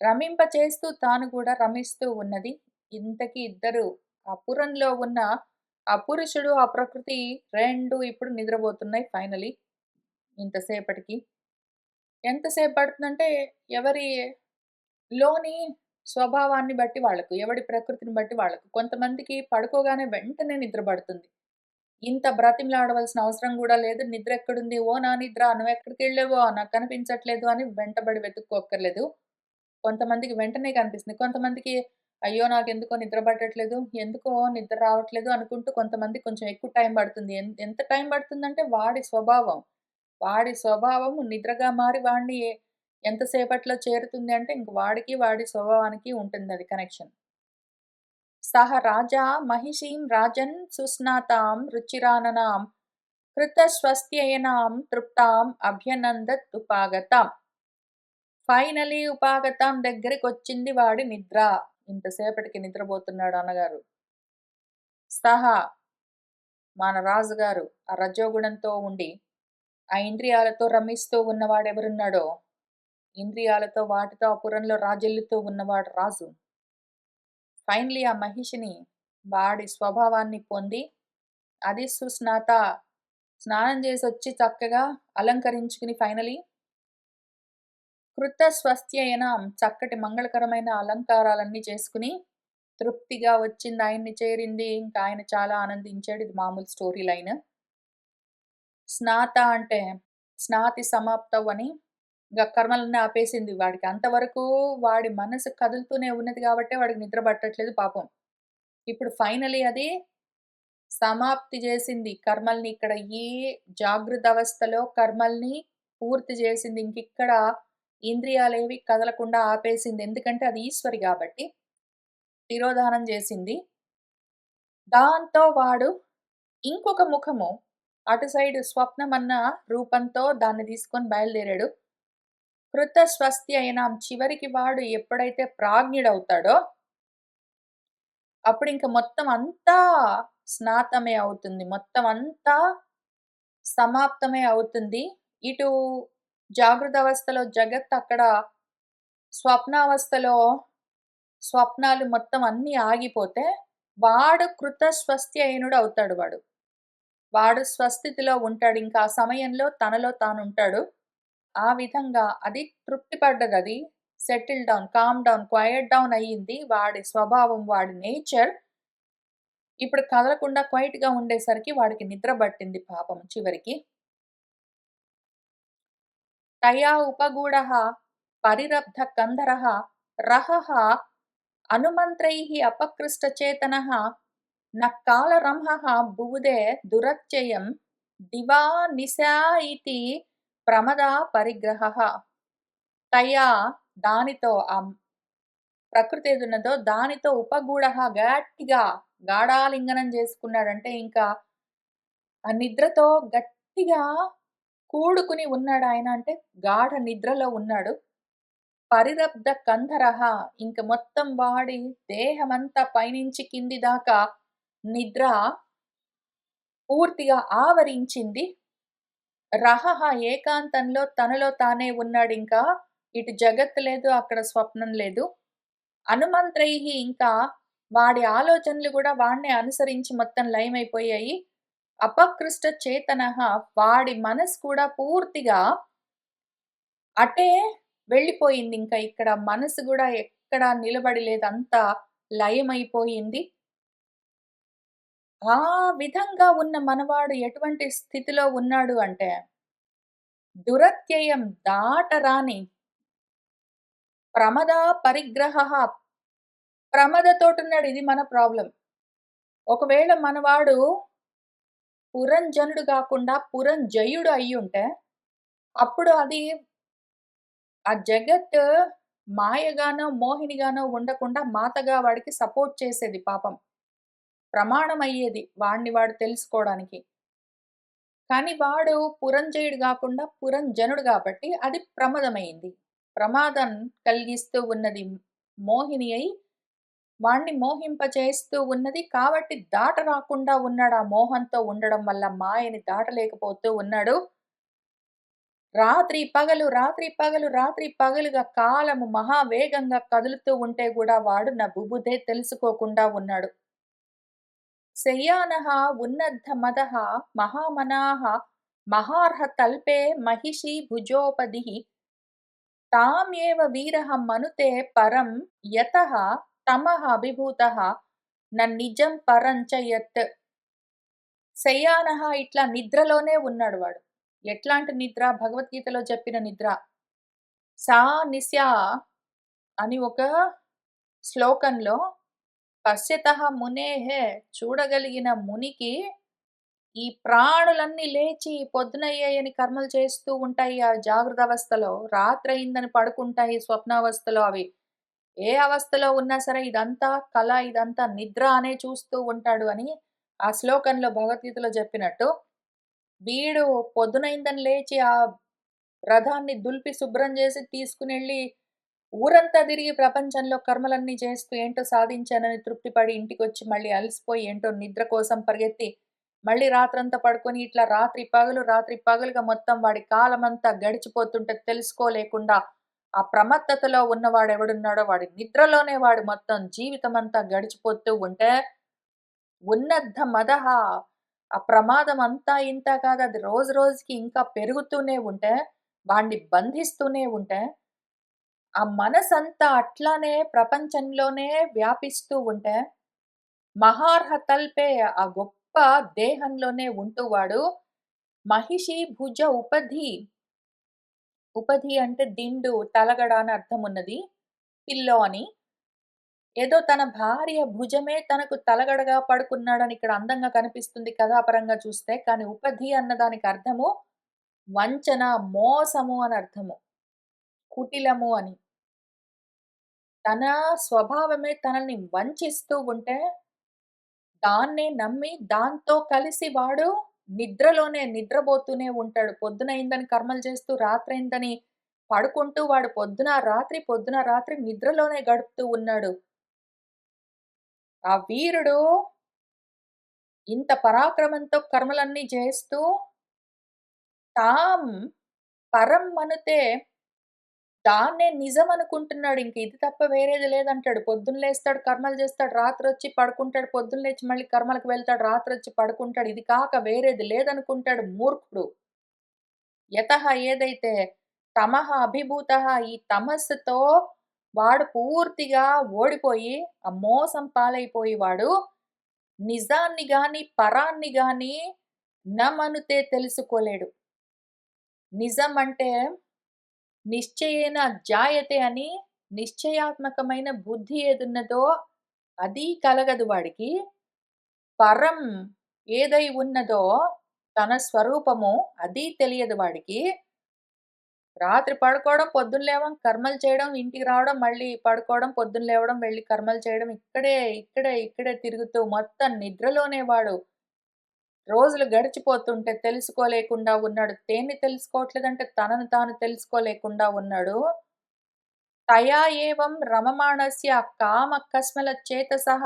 రమింపచేస్తూ తాను కూడా రమిస్తూ ఉన్నది. ఇంతకీ ఇద్దరు ఆ పురంలో ఉన్న ఆ పురుషుడు, ఆ ప్రకృతి రెండు ఇప్పుడు నిద్రపోతున్నాయి ఫైనలీ. ఇంతసేపటికి ఎంతసేపు పడుతుందంటే ఎవరి లోని స్వభావాన్ని బట్టి వాళ్ళకు, ఎవడి ప్రకృతిని బట్టి వాళ్ళకు. కొంతమందికి పడుకోగానే వెంటనే నిద్ర పడుతుంది. ఇంత బ్రతిమలాడవలసిన అవసరం గూడా లేదు. నిద్ర ఎక్కడుంది? ఓ నా నిద్ర నువ్వెక్కడికెళ్ళావో నాకు కనిపించట్లేదు అని వెంటబడి వెతుక్కోక్కర్లేదు. కొంతమందికి వెంటనే కనిపిస్తుంది. కొంతమందికి అయ్యో! నాకెందుకో నిద్ర పట్టట్లేదు, ఎందుకో నిద్ర రావట్లేదు అనుకుంటూ కొంతమందికి కొంచెం ఎక్కువ టైం పడుతుంది. ఎంత టైం పడుతుందంటే వాడి స్వభావం. వాడి స్వభావం నిద్రగా మారి వాడిని ఎంతసేపట్లో చేరుతుంది అంటే ఇంక వాడికి, వాడి స్వభావానికి ఉంటుందది కనెక్షన్. సహ రాజా మహిషీం రాజన్ సుస్నాతాం రుచిరాననాం కృతస్వస్త్యయనాం తృప్తాం అభ్యనందత్ ఉపాగతాం. ఫైనలీ ఉపాగతాం దగ్గరికొచ్చింది వాడి నిద్ర. ఇంతసేపటికి నిద్రపోతున్నాడు అన్నగారు. సహా మన రాజుగారు ఆ రజోగుణంతో ఉండి ఆ ఇంద్రియాలతో రమిస్తూ ఉన్నవాడెవరున్నాడో, ఇంద్రియాలతో వాటితో అపురంలో రాజెల్లుతూ ఉన్నవాడు రాజు. ఫైనలీ ఆ మహిషిని వాడి స్వభావాన్ని పొంది, అది సుస్నాత స్నానం చేసొచ్చి చక్కగా అలంకరించుకుని ఫైనలీ కృత స్వస్త్యయనం చక్కటి మంగళకరమైన అలంకారాలన్నీ చేసుకుని తృప్తిగా వచ్చింది, ఆయన్ని చేరింది. ఇంకా ఆయన చాలా ఆనందించాడు. ఇది మామూలు స్టోరీ లైన్. స్నాత అంటే స్నాతి సమాప్తవు అని ఇంక కర్మలన్నీ ఆపేసింది వాడికి. అంతవరకు వాడి మనసు కదులుతూనే ఉన్నది కాబట్టే వాడికి నిద్ర పట్టట్లేదు పాపం. ఇప్పుడు ఫైనలీ అది సమాప్తి చేసింది కర్మల్ని. ఇక్కడ ఈ జాగృత అవస్థలో కర్మల్ని పూర్తి చేసింది. ఇంకిక్కడ ఇంద్రియాలేవి కదలకుండా ఆపేసింది. ఎందుకంటే అది ఈశ్వరి కాబట్టి తిరోధానం చేసింది. దాంతో వాడు ఇంకొక ముఖము అటు సైడ్ స్వప్నమన్న రూపంతో దాన్ని తీసుకొని బయలుదేరాడు. కృత స్వస్తి అయినాం చివరికి వాడు ఎప్పుడైతే ప్రాజ్ఞుడవుతాడో అప్పుడు ఇంక మొత్తం అంతా స్నాతమే అవుతుంది. మొత్తం అంతా సమాప్తమే అవుతుంది. ఇటు జాగృత అవస్థలో జగత్, అక్కడ స్వప్నావస్థలో స్వప్నాలు మొత్తం అన్నీ ఆగిపోతే వాడు కృత స్వస్తి అయినుడు అవుతాడు వాడు. వాడు స్వస్థితిలో ఉంటాడు. ఇంకా ఆ సమయంలో తనలో తానుంటాడు. ఆ విధంగా అది తృప్తి పడ్డదది. Settle down, calm down, quiet down అయ్యింది. వాడి స్వభావం, వాడి నేచర్ ఇప్పుడు కదలకుండా క్వైట్‌గా ఉండేసరికి వాడికి నిద్ర పట్టింది పాపం చివరికి. తయా ఉపగూఢః పరిరబ్ధ కంధరః రహః అనుమంత్రైః అపకృష్టచేతనః న కాలరంహః బుబుదే దురత్యయం దివా నిశా ఇతి ప్రమదా పరిగ్రహః. తయా దానితో ప్రకృతి ఏదున్నదో దానితో ఉపగూఢః గట్టిగా గాఢాలింగనం చేసుకున్నాడంటే ఇంకా ఆ నిద్రతో గట్టిగా కూడుకుని ఉన్నాడాయన. అంటే గాఢ నిద్రలో ఉన్నాడు. పరిరబ్ధ కంధరః ఇంక మొత్తం వాడి దేహమంతా పైనుంచి కింది దాకా నిద్ర పూర్తిగా ఆవరించింది. రహః ఏకాంతంలో తనలో తానే ఉన్నాడింకా. ఇటు జగత్తు లేదు, అక్కడ స్వప్నం లేదు. అనుమంత్రైః ఇంకా వాడి ఆలోచనలు గూడా వాడినే అనుసరించి మొత్తం లయమైపోయాయి. అపకృష్ట చేతనః వాడి మనసు కూడా పూర్తిగా అటే వెళ్ళిపోయిందింక. ఇక్కడ మనసు గూడా ఎక్కడా నిలబడి లేదు. అంతా లయమైపోయింది. ఆ విధంగా ఉన్న మనవాడు ఎటువంటి స్థితిలో ఉన్నాడు అంటే, దురత్యయం దాటరాని ప్రమదా పరిగ్రహః ప్రమదతోటున్నాడు. ఇది మన ప్రాబ్లమ్. ఒకవేళ మనవాడు పురంజనుడు గాకుండా పురంజయుడు అయ్యుంటే, అప్పుడు అది ఆ జగత్ మాయగానో, మోహినిగానో ఉండకుండా మాతగా వాడికి సపోర్ట్ చేసేది పాపం. ప్రమాణమయ్యేది వాడిని వాడు తెలుసుకోవడానికి. కానీ వాడు పురంజయుడు గాకుండా పురంజనుడు గాబట్టి అది ప్రమాదమయింది. ప్రమాదం కలిగిస్తూ ఉన్నది మోహిని అయి వాణ్ణి మోహింపచేస్తూ ఉన్నది. కాబట్టి దాటరాకుండా ఉన్నాడు. ఆ మోహంతో ఉండడం వల్ల మాయని దాటలేకపోతూ ఉన్నాడు. రాత్రి పగలు, రాత్రి పగలు, రాత్రి పగలుగా కాలము మహావేగంగా కదులుతూ ఉంటే గూడా వాడు నా బుబుదే తెలుసుకోకుండా ఉన్నాడు. శయ్యానః ఉన్నద్ధ మదః మహామనాః మహార్హ తల్పే మహిషీ భుజోపధిః తామేవ వీరః మనుతే పరం యతః తమః అభిభూతః న నిజం పరం చ యత్. శయ్యానః ఇట్లా నిద్రలోనే ఉన్నాడు వాడు. ఎట్లాంటి నిద్ర? భగవద్గీతలో చెప్పిన నిద్ర. సా నిశా అని ఒక శ్లోకంలో పశ్యతః మునేః చూడగలిగిన మునికి ఈ ప్రాణులన్నీ లేచి పొద్దునయ్యాయని కర్మలు చేస్తూ ఉంటాయి ఆ జాగృత అవస్థలో. రాత్రయిందని పడుకుంటాయి స్వప్నావస్థలో అవి. ఏ అవస్థలో ఉన్నా సరే ఇదంతా కల, ఇదంతా నిద్ర అనే చూస్తూ ఉంటాడు అని ఆ శ్లోకంలో భగవద్గీతలో చెప్పినట్టు, వీడు పొద్దునయిందని లేచి ఆ రథాన్ని దులిపి శుభ్రం చేసి తీసుకునెళ్ళి ఊరంతా తిరిగి ప్రపంచంలో కర్మలన్నీ చేస్తూ ఏంటో సాధించానని తృప్తిపడి ఇంటికొచ్చి మళ్ళీ అలసిపోయి ఏంటో నిద్ర కోసం పరిగెత్తి మళ్ళీ రాత్రంతా పడుకొని ఇట్లా రాత్రి పగలు, రాత్రి పగలుగా మొత్తం వాడి కాలమంతా గడిచిపోతుంటే తెలుసుకోలేకుండా ఆ ప్రమత్తతలో ఉన్నవాడెవడున్నాడో వాడి నిద్రలోనే వాడు మొత్తం జీవితమంతా గడిచిపోతూ ఉంటే, ఉన్నద్ధ మదహ ఆ ప్రమాదం అంతా ఇంత కాదు. అది రోజు రోజుకి ఇంకా పెరుగుతూనే ఉంటే, వాడిని బంధిస్తూనే ఉంటే, ఆ మనసంతా అట్లానే ప్రపంచంలోనే వ్యాపిస్తూ ఉంటే, మహార్హ తల్పే ఆ గొప్ప దేహంలోనే ఉంటూ వాడు మహిషి భుజ ఉపధి. ఉపధి అంటే దిండు, తలగడ అని అర్థం ఉన్నది. పిల్లో అని. ఏదో తన భార్య భుజమే తనకు తలగడగా పడుకున్నాడని ఇక్కడ అందంగా కనిపిస్తుంది కథాపరంగా చూస్తే. కానీ ఉపధి అన్నదానికి అర్థము వంచన, మోసము అని అర్థము. కుటిలము అని. తన స్వభావమే తనని వంచిస్తూ ఉంటే, దాన్నే నమ్మి దాంతో కలిసి వాడు నిద్రలోనే నిద్రపోతూనే ఉంటాడు. పొద్దునయిందని కర్మలు చేస్తూ, రాత్రయిందని పడుకుంటూ వాడు పొద్దున రాత్రి, పొద్దున రాత్రి నిద్రలోనే గడుపుతూ ఉన్నాడు. ఆ వీరుడు ఇంత పరాక్రమంతో కర్మలన్నీ చేస్తూ తాం పరం మనుతే దాన్నే నిజం అనుకుంటున్నాడు. ఇంక ఇది తప్ప వేరేది లేదంటాడు. పొద్దున్న లేస్తాడు, కర్మలు చేస్తాడు, రాత్రొచ్చి పడుకుంటాడు, పొద్దున్న లేచి మళ్ళీ కర్మలకు వెళ్తాడు, రాత్రొచ్చి పడుకుంటాడు. ఇది కాక వేరేది లేదనుకుంటాడు మూర్ఖుడు. యతః ఏదైతే తమః అభిభూతః ఈ తమస్సుతో వాడు పూర్తిగా ఓడిపోయి, ఆ మోసం పాలైపోయి వాడు నిజాన్ని గాని, పరాన్ని గాని నమనుతే తెలుసుకోలేడు. నిజం అంటే నిశ్చయేన జాయతే అని నిశ్చయాత్మకమైన బుద్ధి ఏదున్నదో అది కలగదు వాడికి. పరం ఏదై ఉన్నదో తన స్వరూపము అది తెలియదు వాడికి. రాత్రి పడుకోవడం, పొద్దున్న లేవడం, కర్మలు చేయడం, ఇంటికి రావడం, మళ్ళీ పడుకోవడం, పొద్దున్న లేవడం, వెళ్లి కర్మలు చేయడం ఇక్కడే తిరుగుతూ మొత్తం నిద్రలోనే వాడు రోజులు గడిచిపోతుంటే తెలుసుకోలేకుండా ఉన్నాడు. దేన్ని తెలుసుకోవట్లేదంటే తనను తాను తెలుసుకోలేకుండా ఉన్నాడు. తయా ఏవం రమమాణస్య కామకస్మలచేతసః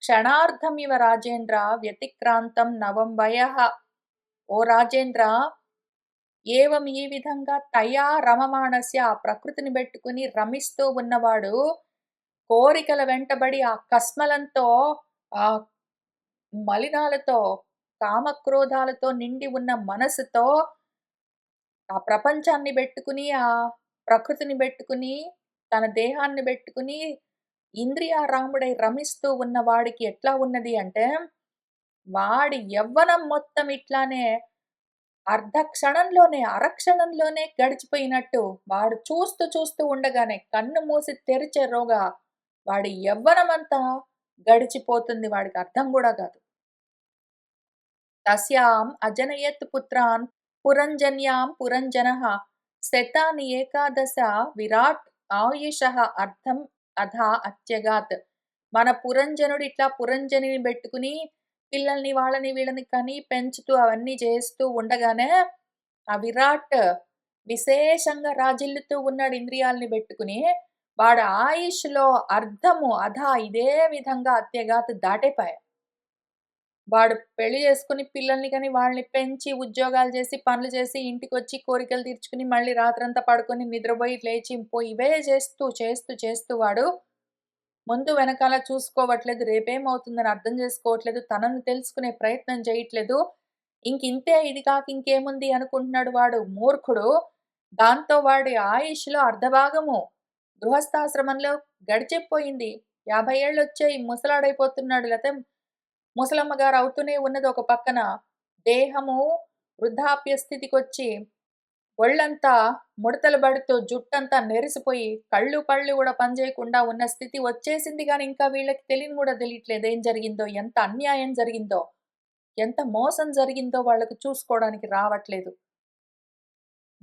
క్షణార్ధమివ రాజేంద్ర వ్యతిక్రాంతం నవం వయః. ఓ రాజేంద్ర, ఏవం ఈ విధంగా తయా రమమాణస్య ఆ ప్రకృతిని పెట్టుకుని రమిస్తూ ఉన్నవాడు కోరికల వెంటబడి ఆ కస్మలంతో, ఆ మలినాలతో, కామక్రోధాలతో నిండి ఉన్న మనసుతో ఆ ప్రపంచాన్ని బెట్టుకుని, ఆ ప్రకృతిని బెట్టుకుని, తన దేహాన్ని బెట్టుకుని ఇంద్రియారాముడై రమిస్తూ ఉన్న వాడికి ఎట్లా ఉన్నది అంటే, వాడి యవ్వనం మొత్తం ఇట్లానే అర్ధక్షణంలోనే, అరక్షణంలోనే గడిచిపోయినట్టు, వాడు చూస్తూ ఉండగానే కన్ను మూసి తెరిచేలోగా వాడి యవ్వనమంతా గడిచిపోతుంది. వాడికి అర్థం గూడా గాదు. తస్యాం అజనయత్ పుత్రాన్ పురంజన్యాం పురంజనః శతాని ఏకాదశ విరాట్ ఆయుషః అర్థం అధా అత్యగాత్. మన పురంజనుడు ఇట్లా పురంజనిని బెట్టుకుని పిల్లల్ని వాళ్ళని వీళ్ళని కని పెంచుతూ అవన్నీ చేస్తూ ఉండగానే ఆ విరాట్ విశేషంగా రాజిల్లుతూ ఉన్నాడు ఇంద్రియాల్ని బెట్టుకుని. వాడి ఆయుష్‌లో అర్ధము అధా ఇదే విధంగా అత్యగాత్ దాటిపాయె. వాడు పెళ్లి చేసుకొని పిల్లల్ని కని వాళ్ళని పెంచి, ఉద్యోగాలు చేసి, పనులు చేసి, ఇంటికొచ్చి కోరికలు తీర్చుకుని, మళ్ళీ రాత్రంతా పడుకొని, నిద్రపోయి, లేచి పోయి ఇవే చేస్తూ వాడు ముందు వెనకాల చూసుకోవట్లేదు. రేపేమవుతుందని అర్థం చేసుకోవట్లేదు. తనను తెలుసుకునే ప్రయత్నం చేయట్లేదు. ఇంకింతే, ఇది కాక ఇంకేముంది అనుకుంటున్నాడు వాడు మూర్ఖుడు. దాంతో వాడి ఆయుష్‌లో అర్ధభాగము గృహస్థాశ్రమంలో గడిచిపోయింది. 50 ఏళ్ళొచ్చాయి. ముసలాడైపోతున్నాడు. లేతే ముసలమ్మ గారు అవుతూనే ఉన్నది ఒక పక్కన. దేహము వృద్ధాప్య స్థితికొచ్చి ఒళ్ళంతా ముడతలు పడుతూ జుట్టంతా నెరిసిపోయి కళ్ళు పళ్ళు గూడా పనిచేయకుండా ఉన్న స్థితి వచ్చేసింది గానీ, ఇంకా వీళ్ళకి తెలియని గూడా తెలియట్లేదు ఏం జరిగిందో, ఎంత అన్యాయం జరిగిందో, ఎంత మోసం జరిగిందో వాళ్ళకి చూసుకోవడానికి రావట్లేదు.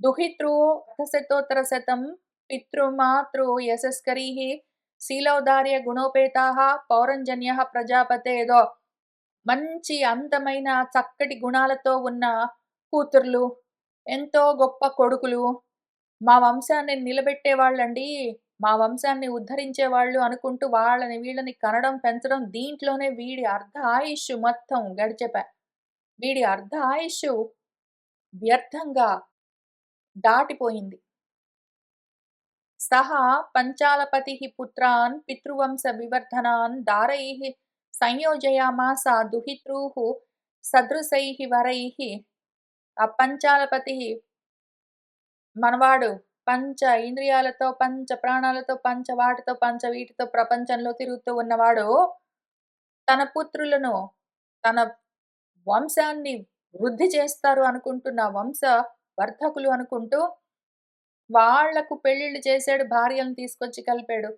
దుహితృ అర్ధశతోత్తర శతం పితృమాతృ యశస్కరీః శీలౌదార్య గుణోపేతాః పౌరంజన్యః ప్రజాపతే. ఏదో మంచి అందమైన చక్కటి గుణాలతో ఉన్న కూతుర్లు, ఎంతో గొప్ప కొడుకులు, మా వంశాన్ని నిలబెట్టేవాళ్ళండి, మా వంశాన్ని ఉద్ధరించేవాళ్ళు అనుకుంటూ వాళ్ళని వీళ్ళని కనడం, పెంచడం దీంట్లోనే వీడి అర్ధ ఆయుష్షు మొత్తం వీడి అర్ధ ఆయుష్షు వ్యర్థంగా దాటిపోయింది. సహ పంచాలపతిః పుత్రాన్ పితృవంశ వివర్ధనాన్ దారైః సంయోజయామాస దుహితృః సదృశైః వరైః. ఆ పంచాలపతి మనవాడు పంచ ఇంద్రియాలతో, పంచ ప్రాణాలతో, పంచ వాటితో, పంచ వీటితో ప్రపంచంలో తిరుగుతూ ఉన్నవాడు తన పుత్రులను, తన వంశాన్ని వృద్ధి చేస్తారు అనుకుంటున్న వంశ వర్ధకులు అనుకుంటూ వాళ్లకు పెళ్ళిళ్ళు చేసాడు. భార్యలను తీసుకొచ్చి కలిపాడు.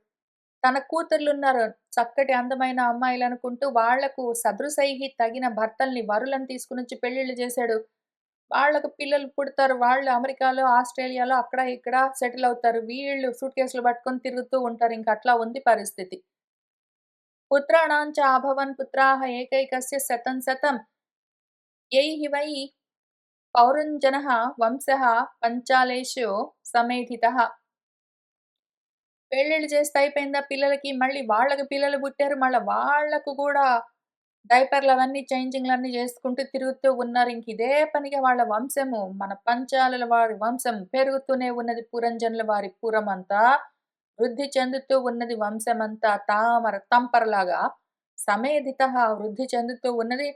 తన కూతుర్లున్నారు చక్కటి అందమైన అమ్మాయిలనుకుంటూ వాళ్లకు సదృశైహి తగిన భర్తల్ని, వరులను తీసుకొనొచ్చి పెళ్ళిళ్ళు చేసాడు. వాళ్ళకు పిల్లలు పుడతారు. వాళ్ళు అమెరికాలో, ఆస్ట్రేలియాలో అక్కడ ఇక్కడ సెటిల్ అవుతారు. వీళ్ళు సూట్‌కేసులు పట్టుకొని తిరుగుతూ ఉంటారు. ఇంక అట్లా ఉంది పరిస్థితి. పుత్రాణాం చ అభవన్ పుత్రాః ఏకైకస్య శతం శతం యైః వై పౌరంజనః వంశః పంచాలేషు సమేధితః. పెళ్ళిళ్ళు చేస్తే అయిపోయిందా పిల్లలకి? మళ్ళీ వాళ్ళకి పిల్లలు పుట్టారు. మళ్ళా వాళ్ళకు గూడా డైపర్‌లవన్నీ చేంజింగ్‌లన్నీ చేసుకుంటూ తిరుగుతూ ఉన్నారు. ఇంక ఇదే పనిగా వాళ్ళ వంశము, మన పంచాలుల వారి వంశం పెరుగుతూనే ఉన్నది. పురంజనుల వారి పురమంతా వృద్ధి చెందుతూ ఉన్నది. వంశమంతా తామర తంపరలాగా సమేధితః వృద్ధి చెందుతూ ఉన్నది.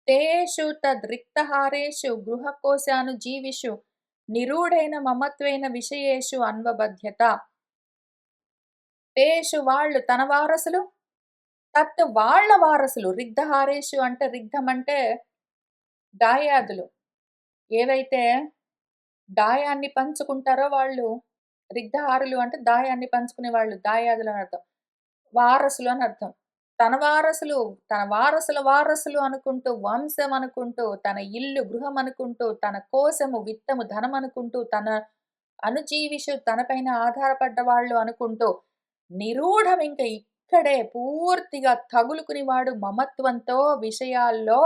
తేషు తద్రిక్తహారేషు గృహకోశానుజీవిషు నిరూఢేన మమత్వేన విషయేషు అన్వబధ్యత. తేషు వాళ్ళు తన వారసులు, తత్ వాళ్ళ వారసులు. రిగ్ధహారేషు అంటే రిగ్ధం అంటే దాయాదులు. ఏవైతే దాయాన్ని పంచుకుంటారో వాళ్ళు రిగ్ధహారులు అంటే దాయాన్ని పంచుకునే వాళ్ళు. దాయాదులు అని అర్థం. వారసులు అని అర్థం. తన వారసులు, తన వారసుల వారసులు అనుకుంటూ, వంశం అనుకుంటూ, తన ఇల్లు, గృహం అనుకుంటూ, తన కోశము, విత్తము, ధనం అనుకుంటూ, తన అనుజీవిషు తన పైన ఆధారపడ్డ వాళ్ళు అనుకుంటూ, నిరూఢం ఇంక ఇక్కడే పూర్తిగా తగులుకునివాడు మమత్వంతో విషయాల్లో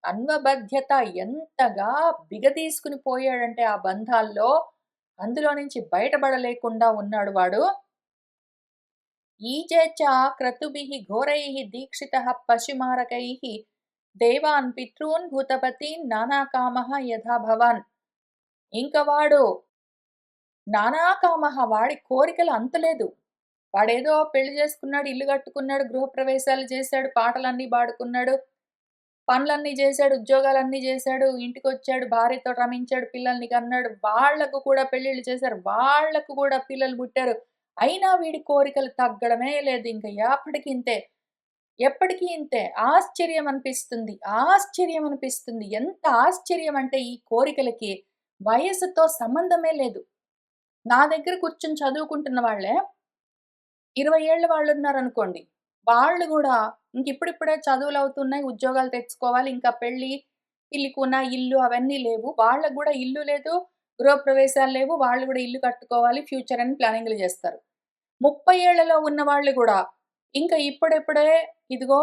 అన్వబధ్యత ఎంతగా బిగదీసుకుని పోయాడంటే ఆ బంధాల్లో, అందులో నుంచి బయటపడలేకుండా ఉన్నాడు వాడు. ఈజే చ క్రతుభిః ఘోరైః దీక్షితః పశుమారకైః దేవాన్ పితॄన్ భూతపతీన్ నానాకామః యథా భవాన్. ఇంక వాడు నానాకామః వాడి కోరికలు అంతులేదు. వాడేదో పెళ్లి చేసుకున్నాడు, ఇల్లు కట్టుకున్నాడు, గృహప్రవేశాలు చేశాడు, పాటలన్నీ పాడుకున్నాడు, పనులన్నీ చేశాడు, ఉద్యోగాలన్నీ చేశాడు, ఇంటికొచ్చాడు, భార్యతో రమించాడు, పిల్లల్ని కన్నాడు. వాళ్ళకు కూడా పెళ్ళిళ్ళు చేశారు. వాళ్ళకు కూడా పిల్లలు పుట్టారు. అయినా వీడి కోరికలు తగ్గడమే లేదు. ఇంక ఎప్పటికి ఇంతే. ఎప్పటికీ ఇంతే. ఆశ్చర్యం అనిపిస్తుంది. ఆశ్చర్యం అనిపిస్తుంది. ఎంత ఆశ్చర్యం అంటే ఈ కోరికలకి వయస్సుతో సంబంధమే లేదు. నా దగ్గర కూర్చొని చదువుకుంటున్న వాళ్ళే 20 ఏళ్ల వాళ్ళున్నారనుకోండి. వాళ్ళు గూడా ఇంకిప్పుడిప్పుడే చదువులవుతున్నాయి, ఉద్యోగాలు తెచ్చుకోవాలి, ఇంకా పెళ్లి, పిల్లికూన, ఇల్లు అవన్నీ లేవు. వాళ్ళకి గూడా ఇల్లు లేదు, గృహప్రవేశాలు లేవు. వాళ్ళు గూడా ఇల్లు కట్టుకోవాలి, ఫ్యూచర్ అని ప్లానింగ్‌లు జేస్తారు. 30 ఏళ్లలో ఉన్న వాళ్ళు గూడా ఇంకా ఇప్పుడిప్పుడే ఇదిగో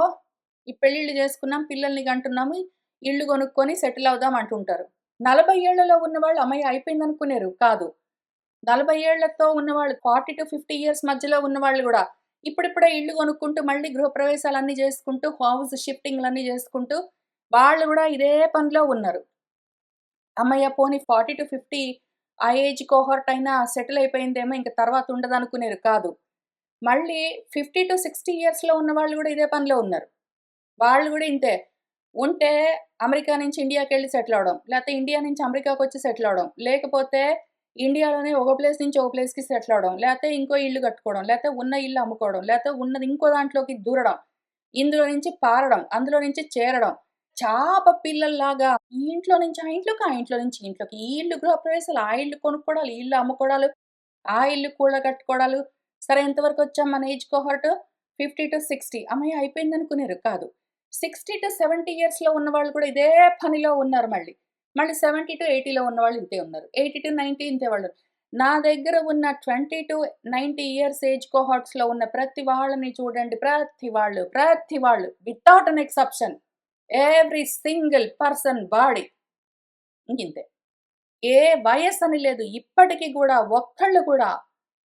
ఈ పెళ్ళిళ్ళు జేసుకున్నాం, పిల్లల్ని కంటున్నాము, ఇల్లు కొనుక్కొని సెటిల్ అవుదాం అంటుంటారు. 40 ఏళ్లలో ఉన్నవాళ్ళు అమ్మయ్య! అయిపోయిందనుకునేరు. కాదు. 40 ఏళ్లతో ఉన్నవాళ్ళు 40-50 ఇయర్స్ మధ్యలో ఉన్నవాళ్ళు గూడా ఇప్పుడిప్పుడే ఇల్లు కొనుక్కుంటూ, మళ్ళీ గృహప్రవేశాలన్నీ చేసుకుంటూ, హౌస్ షిఫ్టింగ్‌లన్నీ చేసుకుంటూ, వాళ్ళు గూడా ఇదే పనిలో ఉన్నారు. హమ్మయ్య! పోనీ 40-50 ఆ ఏజ్ కోహోర్ట్ అయినా సెటిల్ అయిపోయిందేమో ఇంక తర్వాత ఉండదనుకునేరు. కాదు. మళ్ళీ 50-60 ఇయర్స్‌లో ఉన్నవాళ్ళు గూడా ఇదే పనిలో ఉన్నారు. వాళ్ళు గూడా ఇంతే. ఉంటే అమెరికా నుంచి ఇండియాకెళ్ళి సెటిల్ అవ్వడం. లేతే ఇండియా నుంచి అమెరికాకొచ్చి సెటిల్ అవ్వడం. లేకపోతే ఇండియాలోనే ఒక ప్లేస్ నుంచి ఒక ప్లేస్‌కి సెటిల్ అవ్వడం. లేతే ఇంకో ఇల్లు కట్టుకోవడం. లేతే ఉన్న ఇల్లు అమ్ముకోవడం. లేతే ఉన్నది ఇంకో దాంట్లోకి దూరడం. ఇందులో నుంచి పారడం. అందులో నుంచి చేరడం. చాప పిల్లల్లాగా ఈ ఇంట్లో నుంచి ఆ ఇంట్లోకి, ఆ ఇంట్లో నుంచి ఈ ఇంట్లోకి. ఈ ఇల్లు గృహప్రవేశాలు, ఆ ఇల్లు కొనుక్కోవడాలు, ఈ ఇల్లు అమ్ముకోవడాలు, ఆ ఇల్లు కూలగట్టుకోవడాలు. సరే ఎంతవరకొచ్చాం మన ఏజ్ కోహోర్ట్ 50-60 అమ్మయ్య! అయిపోయిందనుకునేరు. కాదు. 60-70 ఇయర్స్‌లో ఉన్నవాళ్ళు కూడా ఇదే పనిలో ఉన్నారు మళ్ళీ. మళ్ళీ 70-80లో ఉన్నవాళ్ళు ఇంతే ఉన్నారు. 80-90 ఇంతే వాళ్ళు. నా దగ్గర ఉన్న 20-90 ఇయర్స్ ఏజ్ కోహార్ట్స్‌లో ఉన్న ప్రతి వాళ్ళని చూడండి. ప్రతి వాళ్ళు without an exception every single person body ఇంకింతే. ఏ వయస్సని లేదు. ఇప్పటికి గూడా ఒక్కళ్ళు కూడా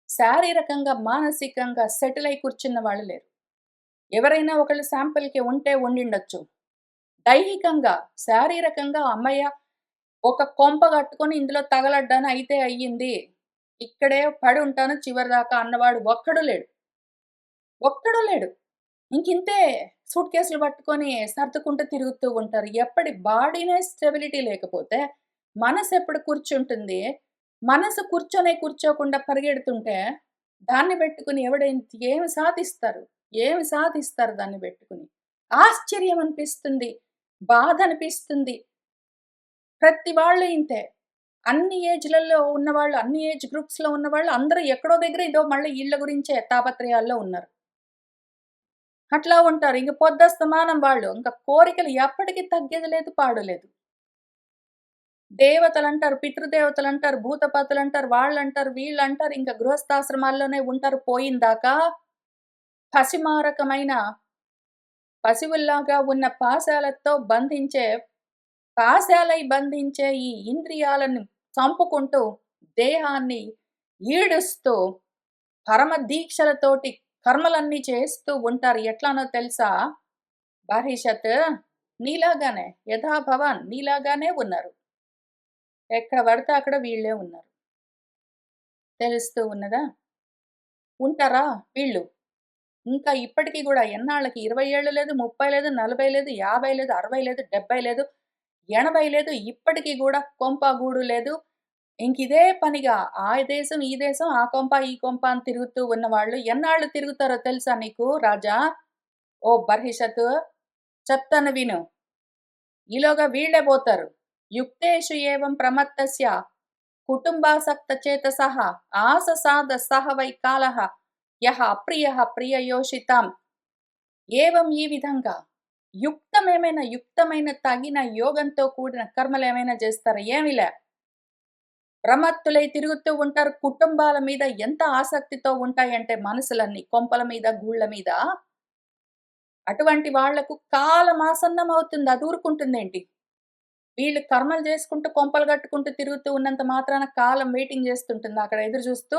శారీరకంగా, మానసికంగా సెటిల్ అయి కూర్చున్న వాళ్ళు లేరు. ఎవరైనా ఒకళ్ళు శాంపిల్‌కి ఉంటే ఉండిండొచ్చు. దైహికంగా, శారీరకంగా హమ్మయ్య! ఒక కొంప కట్టుకొని ఇందులో తగలడ్డాను అయితే అయ్యింది. ఇక్కడే పడుంటాను చివరిదాకా అన్నవాడు ఒక్కడు లేడు. ఒక్కడు లేడు. ఇంకింతే సూట్‌కేసులు పట్టుకొని సర్దుకుంటూ తిరుగుతూ ఉంటారు. ఎప్పటి బాడీనే స్టెబిలిటీ లేకపోతే మనసెప్పుడు కూర్చుంటుంది? మనసు కూర్చోకుండా పరిగెడుతుంటే దాన్ని పెట్టుకొని ఏమి సాధిస్తారు? ఏమి సాధిస్తారు దాన్ని పెట్టుకొని? ఆశ్చర్యం అనిపిస్తుంది. బాధ అనిపిస్తుంది. ప్రతి వాళ్ళు ఇంతే. అన్ని ఏజ్‌లలో ఉన్నవాళ్ళు, అన్ని ఏజ్ గ్రూప్స్‌లో ఉన్నవాళ్ళు అందరూ ఎక్కడో దగ్గర ఇదో మళ్ళీ ఈళ్ళ గురించే తాపత్రయాల్లో ఉన్నారు. అట్లా ఉంటారు. ఇంక పొద్దస్తమానం వాళ్ళు. ఇంక కోరికలు ఎప్పటికి తగ్గేది లేదు, పాడు లేదు. దేవతలంటారు, పితృదేవతలంటారు, భూతపాతులంటారు, వాళ్ళంటారు, వీళ్ళంటారు. ఇంక గృహస్థాశ్రమాల్లోనే ఉంటారు పోయిందాకా. పసిమారకమైన పశువుల్లాగా ఉన్న పాశాలతో పాశాలై బంధించే ఈ ఇంద్రియాలను చంపుకుంటూ, దేహాన్ని ఈడుస్తూ, పరమ దీక్షలతోటి కర్మలన్నీ చేస్తూ ఉంటారు. ఎట్లానో తెలుసా? బర్హిషత్ నీలాగానే యథాభవాన్ నీలాగానే ఉన్నారు. ఎక్కడ పడితే అక్కడ వీళ్ళే ఉన్నారు. తెలుస్తూ ఉన్నదా? ఉంటారా వీళ్ళు? ఇంకా ఇప్పటికి గూడా ఎన్నాళ్ళకి 20 ఏళ్ళు లేదు, 30 లేదు, 40 లేదు, 50 లేదు, 60 లేదు, 70 లేదు, 80 లేదు. ఇప్పటికి గూడా కొంప గూడు లేదు. ఇంకిదే పనిగా ఆ దేశం, ఈ దేశం, ఆ కొంప, ఈ కొంప అని తిరుగుతూ ఉన్నవాళ్ళు ఎన్నాళ్ళు తిరుగుతారో తెలుసా నీకు రాజా? ఓ బర్హిషతు చెప్తాను విను. ఈలోగా వీళ్ళే బోతారు. యుక్తేషు ఏవం ప్రమత్తస్య కుటుంబాసక్తచేతసః ఆససాద సహ వై కాలః యః అప్రియః ప్రియయోషితాం. ఏవం ఈ విధంగా యుక్తమైన తగిన యోగంతో కూడిన కర్మలేమైనా చేస్తారా? ఏమీ లే. ప్రమత్తులై తిరుగుతూ ఉంటారు. కుటుంబాల మీద ఎంత ఆసక్తితో ఉంటాయంటే మనసులన్నీ కొంపల మీద, గూళ్ళ మీద. అటువంటి వాళ్లకు కాలం ఆసన్నమవుతుంది. అది ఊరుకుంటుందేంటి? వీళ్ళు కర్మలు చేసుకుంటూ, కొంపలు కట్టుకుంటూ తిరుగుతూ ఉన్నంత మాత్రాన కాలం వెయిటింగ్ చేస్తుంటుంది అక్కడ ఎదురు చూస్తూ.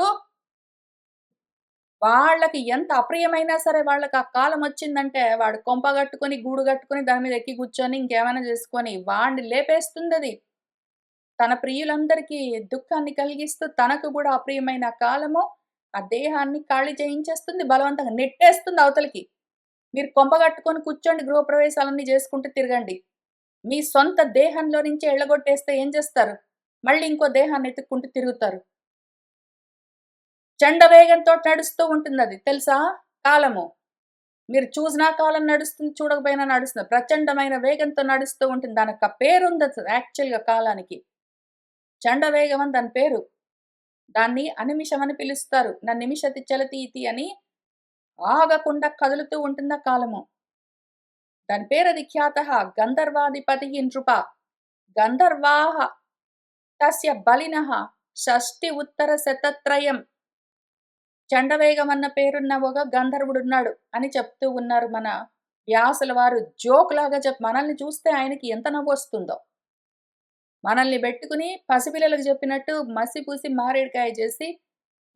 వాళ్ళకి ఎంత అప్రియమైనా సరే వాళ్ళకి ఆ కాలం వచ్చిందంటే వాడు కొంప కట్టుకొని, గూడు కట్టుకొని దాని మీద ఎక్కి కూర్చొని ఇంకేమైనా చేసుకొని వాడిని లేపేస్తుందది. తన ప్రియులందరికీ దుఃఖాన్ని కలిగిస్తూ తనకు కూడా అప్రియమైన కాలము ఆ దేహాన్ని ఖాళీ చేయించేస్తుంది. బలవంతంగా నెట్టేస్తుంది అవతలికి. మీరు కొంప కట్టుకొని కూర్చోండి, గృహప్రవేశాలన్నీ చేసుకుంటూ తిరగండి. మీ సొంత దేహంలో నుంచి ఎళ్ళగొట్టేస్తే ఏం చేస్తారు? మళ్ళీ ఇంకో దేహాన్ని ఎతుక్కుంటూ తిరుగుతారు. చండవేగంతోటి నడుస్తూ ఉంటుందది. తెలుసా? కాలము. మీరు చూసినా కాలం నడుస్తుంది, చూడకపోయినా నడుస్తుంది. ప్రచండమైన వేగంతో నడుస్తూ ఉంటుంది. దానికొక పేరుందసలు యాక్చువల్‌గా కాలానికి. చండవేగం అని దాని పేరు. దాన్ని అనిమిషం అని పిలుస్తారు. నిమిషతి చలతి ఇతి అని ఆగకుండా కదులుతూ ఉంటుంది ఆ కాలము. దాని పేరది ఖ్యాతః గంధర్వాధిపతిః నృప. గంధర్వాః తస్య బలినః షష్టి ఉత్తర శతత్రయం. చండవేగం అన్న పేరున్న ఒక గంధర్వుడున్నాడు అని చెప్తూ ఉన్నారు మన వ్యాసుల వారు. జోక్ లాగా మనల్ని చూస్తే ఆయనకి ఎంత నవ్వొస్తుందో. మనల్ని బెట్టుకుని పసిపిల్లలకు చెప్పినట్టు మసిపూసి మారేడుకాయ చేసి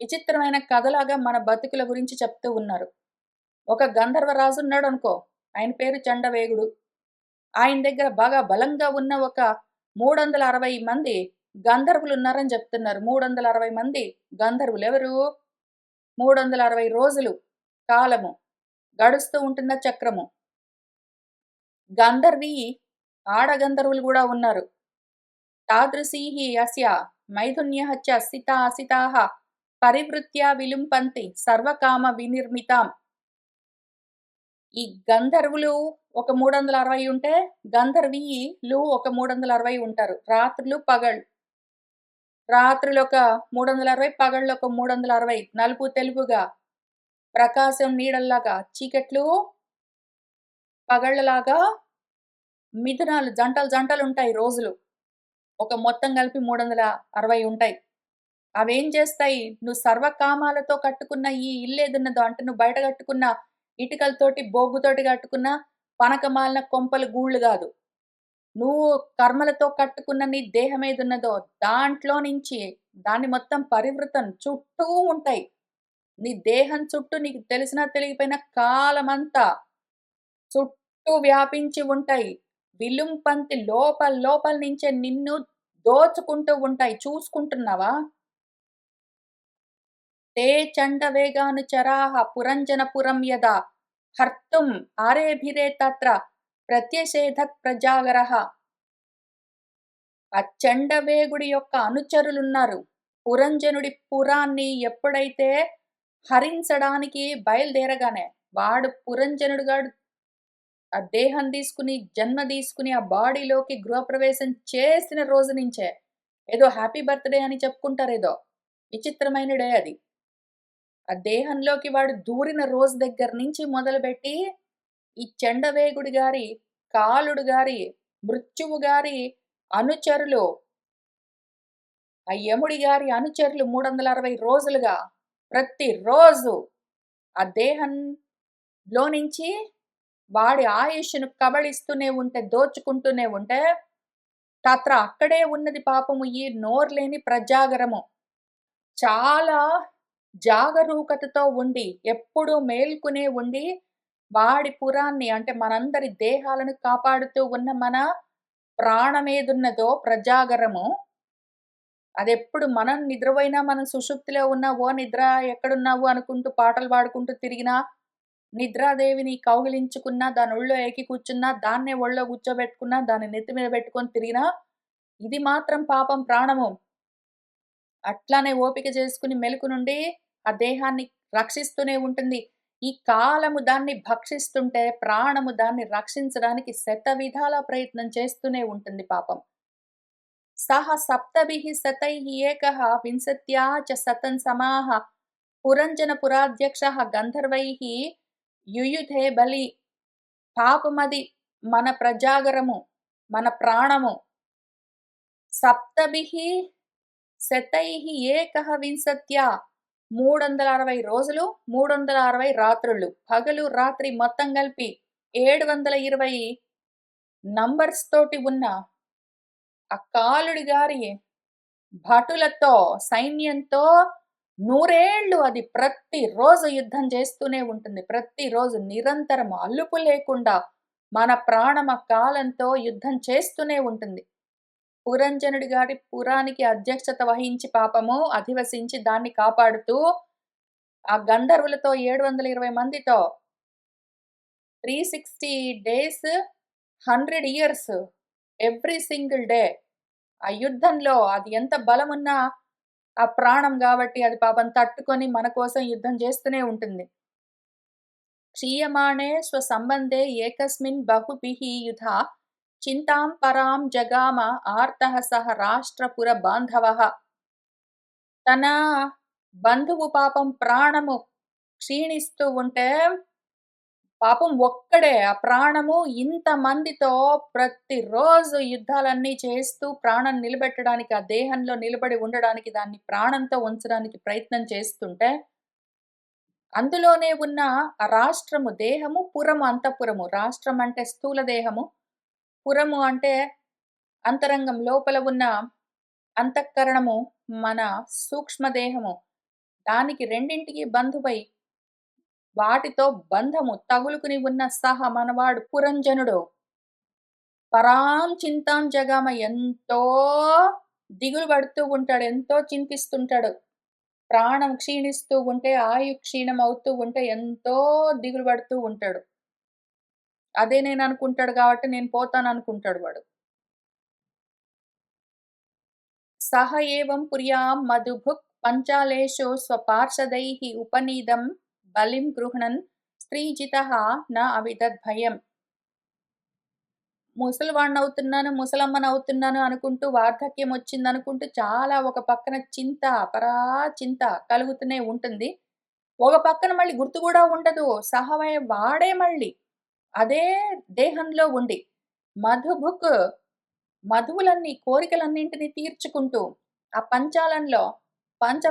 విచిత్రమైన కథలాగా మన బతుకుల గురించి చెప్తూ ఉన్నారు. ఒక గంధర్వరాజు ఉన్నాడనుకో. ఆయన పేరు చండవేగుడు. ఆయన దగ్గర బాగా బలంగా ఉన్న ఒక 360 మంది గంధర్వులున్నారని చెప్తున్నారు. 360 మంది గంధర్వులు. ఎవరు? 360 రోజులు కాలము గడుస్తూ ఉంటున్న చక్రము. గంధర్వి ఆడగంధర్వులు కూడా ఉన్నారు. తాదృశీః అస్య మైథున్యః చ అసితాః పరివృత్య విలుంపంతి సర్వకామ వినిర్మితాం. ఈ గంధర్వులు ఒక 360 ఉంటే గంధర్వీలు ఒక 360 ఉంటారు. రాత్రులు పగళ్ళు. రాత్రులు ఒక 360, పగళ్ళు ఒక 360. నలుపు తెలుపుగా, ప్రకాశం నీడల్లాగా, చీకట్లు పగళ్ళలాగా మిథునాలు జంటలుంటాయి రోజులు. ఒక మొత్తం కలిపి 360 ఉంటాయి. అవేం చేస్తాయి? నువ్వు సర్వకామాలతో కట్టుకున్న ఈ ఇల్లేదున్నదో అంటే నువ్వు బయట కట్టుకున్న ఇటుకలతోటి, బొగ్గుతోటి కట్టుకున్న పనకమాలిన కొంపలు గూళ్ళు గాదు. నువ్వు కర్మలతో కట్టుకున్న నీ దేహం ఏదున్నదో దాంట్లో నుంచి దాన్ని మొత్తం పరివృతం చుట్టూ ఉంటాయి. నీ దేహం చుట్టూ నీకు తెలిసినా తెలియకపోయినా కాలమంతా చుట్టూ వ్యాపించి ఉంటాయి. విలుంపంతి లోపల నుంచే నిన్ను దోచుకుంటూ ఉంటాయి. చూసుకుంటున్నావా? తే చండవేగానుచరాః పురంజనపురం యదా హర్తుం ఆరేభిరే తత్ర ప్రత్యషేధత్ ప్రజాగరః. ఆ చండవేగుడి యొక్క అనుచరులున్నారు. పురంజనుడి పురాన్ని ఎప్పుడైతే హరించడానికి బయలుదేరగానే వాడు పురంజనుడుగాడు ఆ దేహం తీసుకుని, జన్మ తీసుకుని ఆ బాడీలోకి గృహప్రవేశం చేసిన రోజు నుంచే ఏదో హ్యాపీ బర్త్‌డే అని చెప్పుకుంటారేదో. విచిత్రమైన డే అది. ఆ దేహంలోకి వాడు దూరిన రోజు దగ్గర నుంచి మొదలుపెట్టి ఈ చండవేగుడి గారి, కాలుడు గారి, మృత్యువు గారి అనుచరులు, ఆ యముడి గారి అనుచరులు 360 రోజులుగా ప్రతిరోజు ఆ దేహంలో నుంచి వాడి ఆయుష్‌ను కబళిస్తూనే ఉంటే, దోచుకుంటూనే ఉంటే, అక్కడే ఉన్నది పాపము ఈ నోర్లేని ప్రజాగరము. చాలా జాగరూకతతో ఉండి, ఎప్పుడూ మేల్కొనే ఉండి, వాడి పురాన్ని అంటే మనందరి దేహాలను కాపాడుతూ ఉన్న మన ప్రాణమేదున్నదో ప్రజాగరము, అదెప్పుడు మనం నిద్రపోయినా, మనం సుషుప్తిలో ఉన్నా, "ఓ నిద్ర ఎక్కడున్నావు" అనుకుంటూ పాటలు పాడుకుంటూ తిరిగినా, నిద్రాదేవిని కౌగిలించుకున్నా, దాని ఒళ్ళో ఎక్కి కూర్చున్నా, దాన్నే ఒళ్ళో కూర్చోబెట్టుకున్నా, దాన్ని నెత్తి మీద పెట్టుకొని తిరిగినా, ఇది మాత్రం పాపం ప్రాణము. అట్లానే ఓపిక చేసుకుని మెలుకు నుండి ఆ దేహాన్ని రక్షిస్తూనే ఉంటుంది. ఈ కాలము దాన్ని భక్షిస్తుంటే, ప్రాణము దాన్ని రక్షించడానికి శతవిధాల ప్రయత్నం చేస్తూనే ఉంటుంది పాపం. సహ సప్తభిః శతైః ఏకః వింశత్యా చ శతం సమాః పురంజనపురాధ్యక్షः గంధర్వైః యుయుధే బలి. పాపమది మన ప్రజాగరము, మన ప్రాణము. సప్తభిః శతైః ఏకః వింశత్యా 360 రోజులు, 360 రాత్రులు. పగలు, రాత్రి మొత్తం కలిపి 720 నంబర్స్ తోటి ఉన్న ఆ కాలుడి గారి భటులతో, సైన్యంతో 100 ఏళ్ళు అది ప్రతిరోజు యుద్ధం చేస్తూనే ఉంటుంది. ప్రతిరోజు నిరంతరం అలుపు లేకుండా మన ప్రాణమ కాలంతో యుద్ధం చేస్తూనే ఉంటుంది. పురంజనుడి గారి పురానికి అధ్యక్షత వహించి పాపము అధివసించి దాన్ని కాపాడుతూ ఆ గంధర్వులతో 720 మందితో 360 days 100 years every single day ఆ యుద్ధంలో అది ఎంత బలమున్నా ఆ ప్రాణం కాబట్టి అది పాపం తట్టుకొని మన కోసం యుద్ధం చేస్తూనే ఉంటుంది. క్షీయమాణే స్వసంబంధే ఏకస్మిన్ బహుభిః యుధా చింతాం పరాం జగామ ఆర్తః సహ రాష్ట్రపుర బాంధవః. తన బంధువు పాపం ప్రాణము క్షీణిస్తూ ఉంటే పాపం ఒక్కడే ఆ ప్రాణము ఇంతమందితో ప్రతిరోజు యుద్ధాలన్నీ చేస్తూ ప్రాణం నిలబెట్టడానికి, ఆ దేహంలో నిలబడి ఉండడానికి, దాన్ని ప్రాణంతో ఉంచడానికి ప్రయత్నం చేస్తుంటే అందులోనే ఉన్న ఆ రాష్ట్రము, దేహము, పురము, అంతఃపురము. రాష్ట్రం అంటే స్థూల దేహము, పురము అంటే అంతరంగం లోపల ఉన్న అంతఃకరణము, మన సూక్ష్మదేహము. దానికి రెండింటికి బంధువై వాటితో బంధము తగులుకుని ఉన్న సహ మనవాడు పురంజనుడు పరాం చింతాం జగామ ఎంతో దిగులు పడుతూ ఉంటాడు, ఎంతో చింతిస్తుంటాడు. ప్రాణం క్షీణిస్తూ ఉంటే, ఆయు క్షీణం అవుతూ ఉంటే ఎంతో దిగులు పడుతూ ఉంటాడు. అదే నేను అనుకుంటాడు కాబట్టి నేను పోతాను అనుకుంటాడు వాడు. సహ ఏవం పుర్యాం మధుభుక్ పంచాలేషు స్వపార్షదైః ఉపనీతం బలిం గృహ్ణన్ స్త్రీజితః న అవిదద్భయం. ముసలివాడినవుతున్నాను, ముసలమ్మనవుతున్నాను అనుకుంటూ వార్ధక్యం వచ్చిందనుకుంటూ చాలా ఒక పక్కన చింత, చింత కలుగుతూనే ఉంటుంది. ఒక పక్కన మళ్ళీ గుర్తు కూడా ఉండదు. వాడే మళ్ళీ అదే దేహంలో ఉండి మధుభుక్ మధువులన్నీ కోరికలన్నింటినీ తీర్చుకుంటూ ఆ పంచాలంలో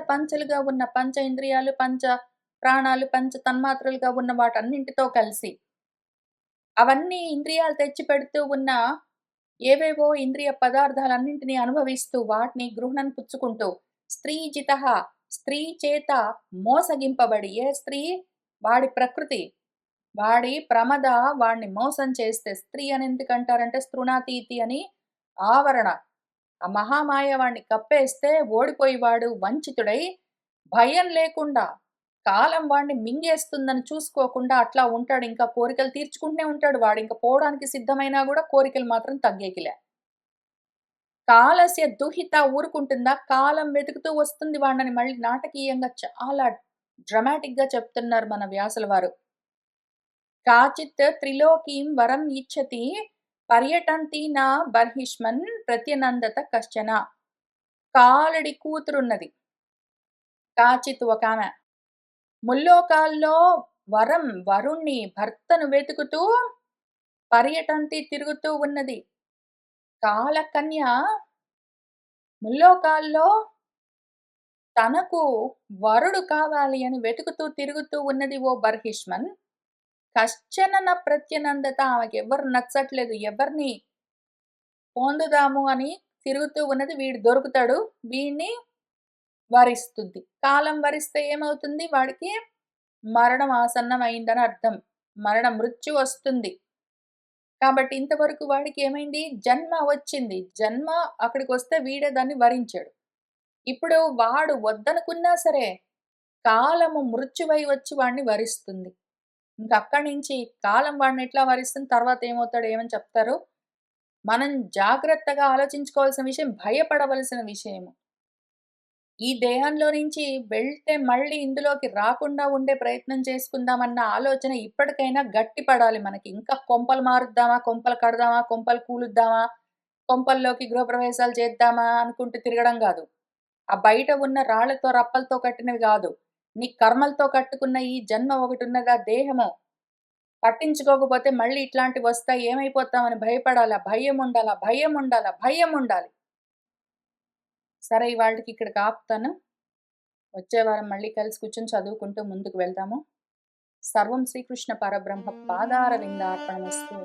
పంచలుగా ఉన్న పంచ ఇంద్రియాలు, పంచ ప్రాణాలు, పంచ తన్మాత్రలుగా ఉన్న వాటన్నింటితో కలిసి అవన్నీ ఇంద్రియాలు తెచ్చిపెడుతూ ఉన్న ఏవేవో ఇంద్రియ పదార్థాలన్నింటినీ అనుభవిస్తూ వాటిని గృహణం పుచ్చుకుంటూ స్త్రీజితః స్త్రీ చేత మోసగింపబడి, ఏ స్త్రీ వాడి ప్రకృతి, వాడి ప్రమద వాడిని మోసం చేస్తే, స్త్రీ అని ఎందుకంటారంటే స్తృణాతీతి అని ఆవరణ, ఆ మహామాయ వాడిని కప్పేస్తే ఓడిపోయి వాడు వంచితుడై భయం లేకుండా కాలం వాడిని మింగేస్తుందని చూసుకోకుండా అట్లా ఉంటాడు. ఇంకా కోరికలు తీర్చుకుంటూనే ఉంటాడు వాడు. ఇంకా పోవడానికి సిద్ధమైనా కూడా కోరికలు మాత్రం తగ్గేకిలే. కాలస్య దుహిత ఊరుకుంటుందా? కాలం వెతుకుతూ వస్తుంది వాడిని. మళ్ళీ నాటకీయంగా చాలా డ్రమాటిక్‌గా చెప్తున్నారు మన వ్యాసుల వారు. కాచిత్ త్రిలోకీం వరం ఇచ్చతి పర్యటంతి నా బర్హిష్మన్ ప్రత్యనందత కశ్చన. కాలుడి కూతురున్నది. కాచిత్ ఒకామె. ముల్లోకాల్లో వరుణ్ణి భర్తను వెతుకుతూ పర్యటంతి తిరుగుతూ ఉన్నది. కాలకన్య ముల్లోకాల్లో తనకు వరుడు కావాలి అని వెతుకుతూ తిరుగుతూ ఉన్నది ఓ బర్హిష్మన్. కశ్చన న ప్రత్యనందత. ఆమెకి ఎవరు నచ్చట్లేదు, ఎవరిని పొందుదాము అని తిరుగుతూ ఉన్నది. వీడు దొరుకుతాడు, వీడిని వరిస్తుంది. కాలం వరిస్తే ఏమవుతుంది? వాడికి మరణం ఆసన్నం అయిందని అర్థం. మృత్యు వస్తుంది. కాబట్టి ఇంతవరకు వాడికి ఏమైంది? జన్మ వచ్చింది. జన్మ అక్కడికి వస్తే వీడే దాన్ని వరించాడు. ఇప్పుడు వాడు వద్దనుకున్నా సరే కాలము మృత్యువై వచ్చి వాడిని వరిస్తుంది. ఇంక అక్కడి నుంచి కాలం వాడిని ఎట్లా వరిస్తుంది, తర్వాత ఏమవుతాడు ఏమని చెప్తారు. మనం జాగ్రత్తగా ఆలోచించుకోవాల్సిన విషయం, భయపడవలసిన విషయము. ఈ దేహంలో నుంచి వెళ్తే మళ్ళీ ఇందులోకి రాకుండా ఉండే ప్రయత్నం చేసుకుందామన్న ఆలోచన ఇప్పటికైనా గట్టిపడాలి మనకి. ఇంకా కొంపలు మారుద్దామా, కొంపలు కడదామా, కొంపలు కూలుద్దామా, కొంపల్లోకి గృహప్రవేశాలు చేద్దామా అనుకుంటూ తిరగడం గాదు. ఆ బయట ఉన్న రాళ్ళతో, రప్పలతో కట్టినవి గాదు. నీ కర్మలతో కట్టుకున్న ఈ జన్మ ఒకటున్నది, ఆ దేహము. పట్టించుకోకపోతే మళ్ళీ ఇట్లాంటివొస్తాయి, ఏమైపోతామని భయపడాలా, భయముండాలా, భయముండాలా, భయముండాలి. సరే ఇవాల్టికి ఇక్కడికి ఆపుతాను. వచ్చే వారం మళ్ళీ కలిసి కూర్చొని చదువుకుంటూ ముందుకు వెళ్దాము. సర్వం శ్రీకృష్ణ పరబ్రహ్మ పాదారవిందార్పణమస్తు.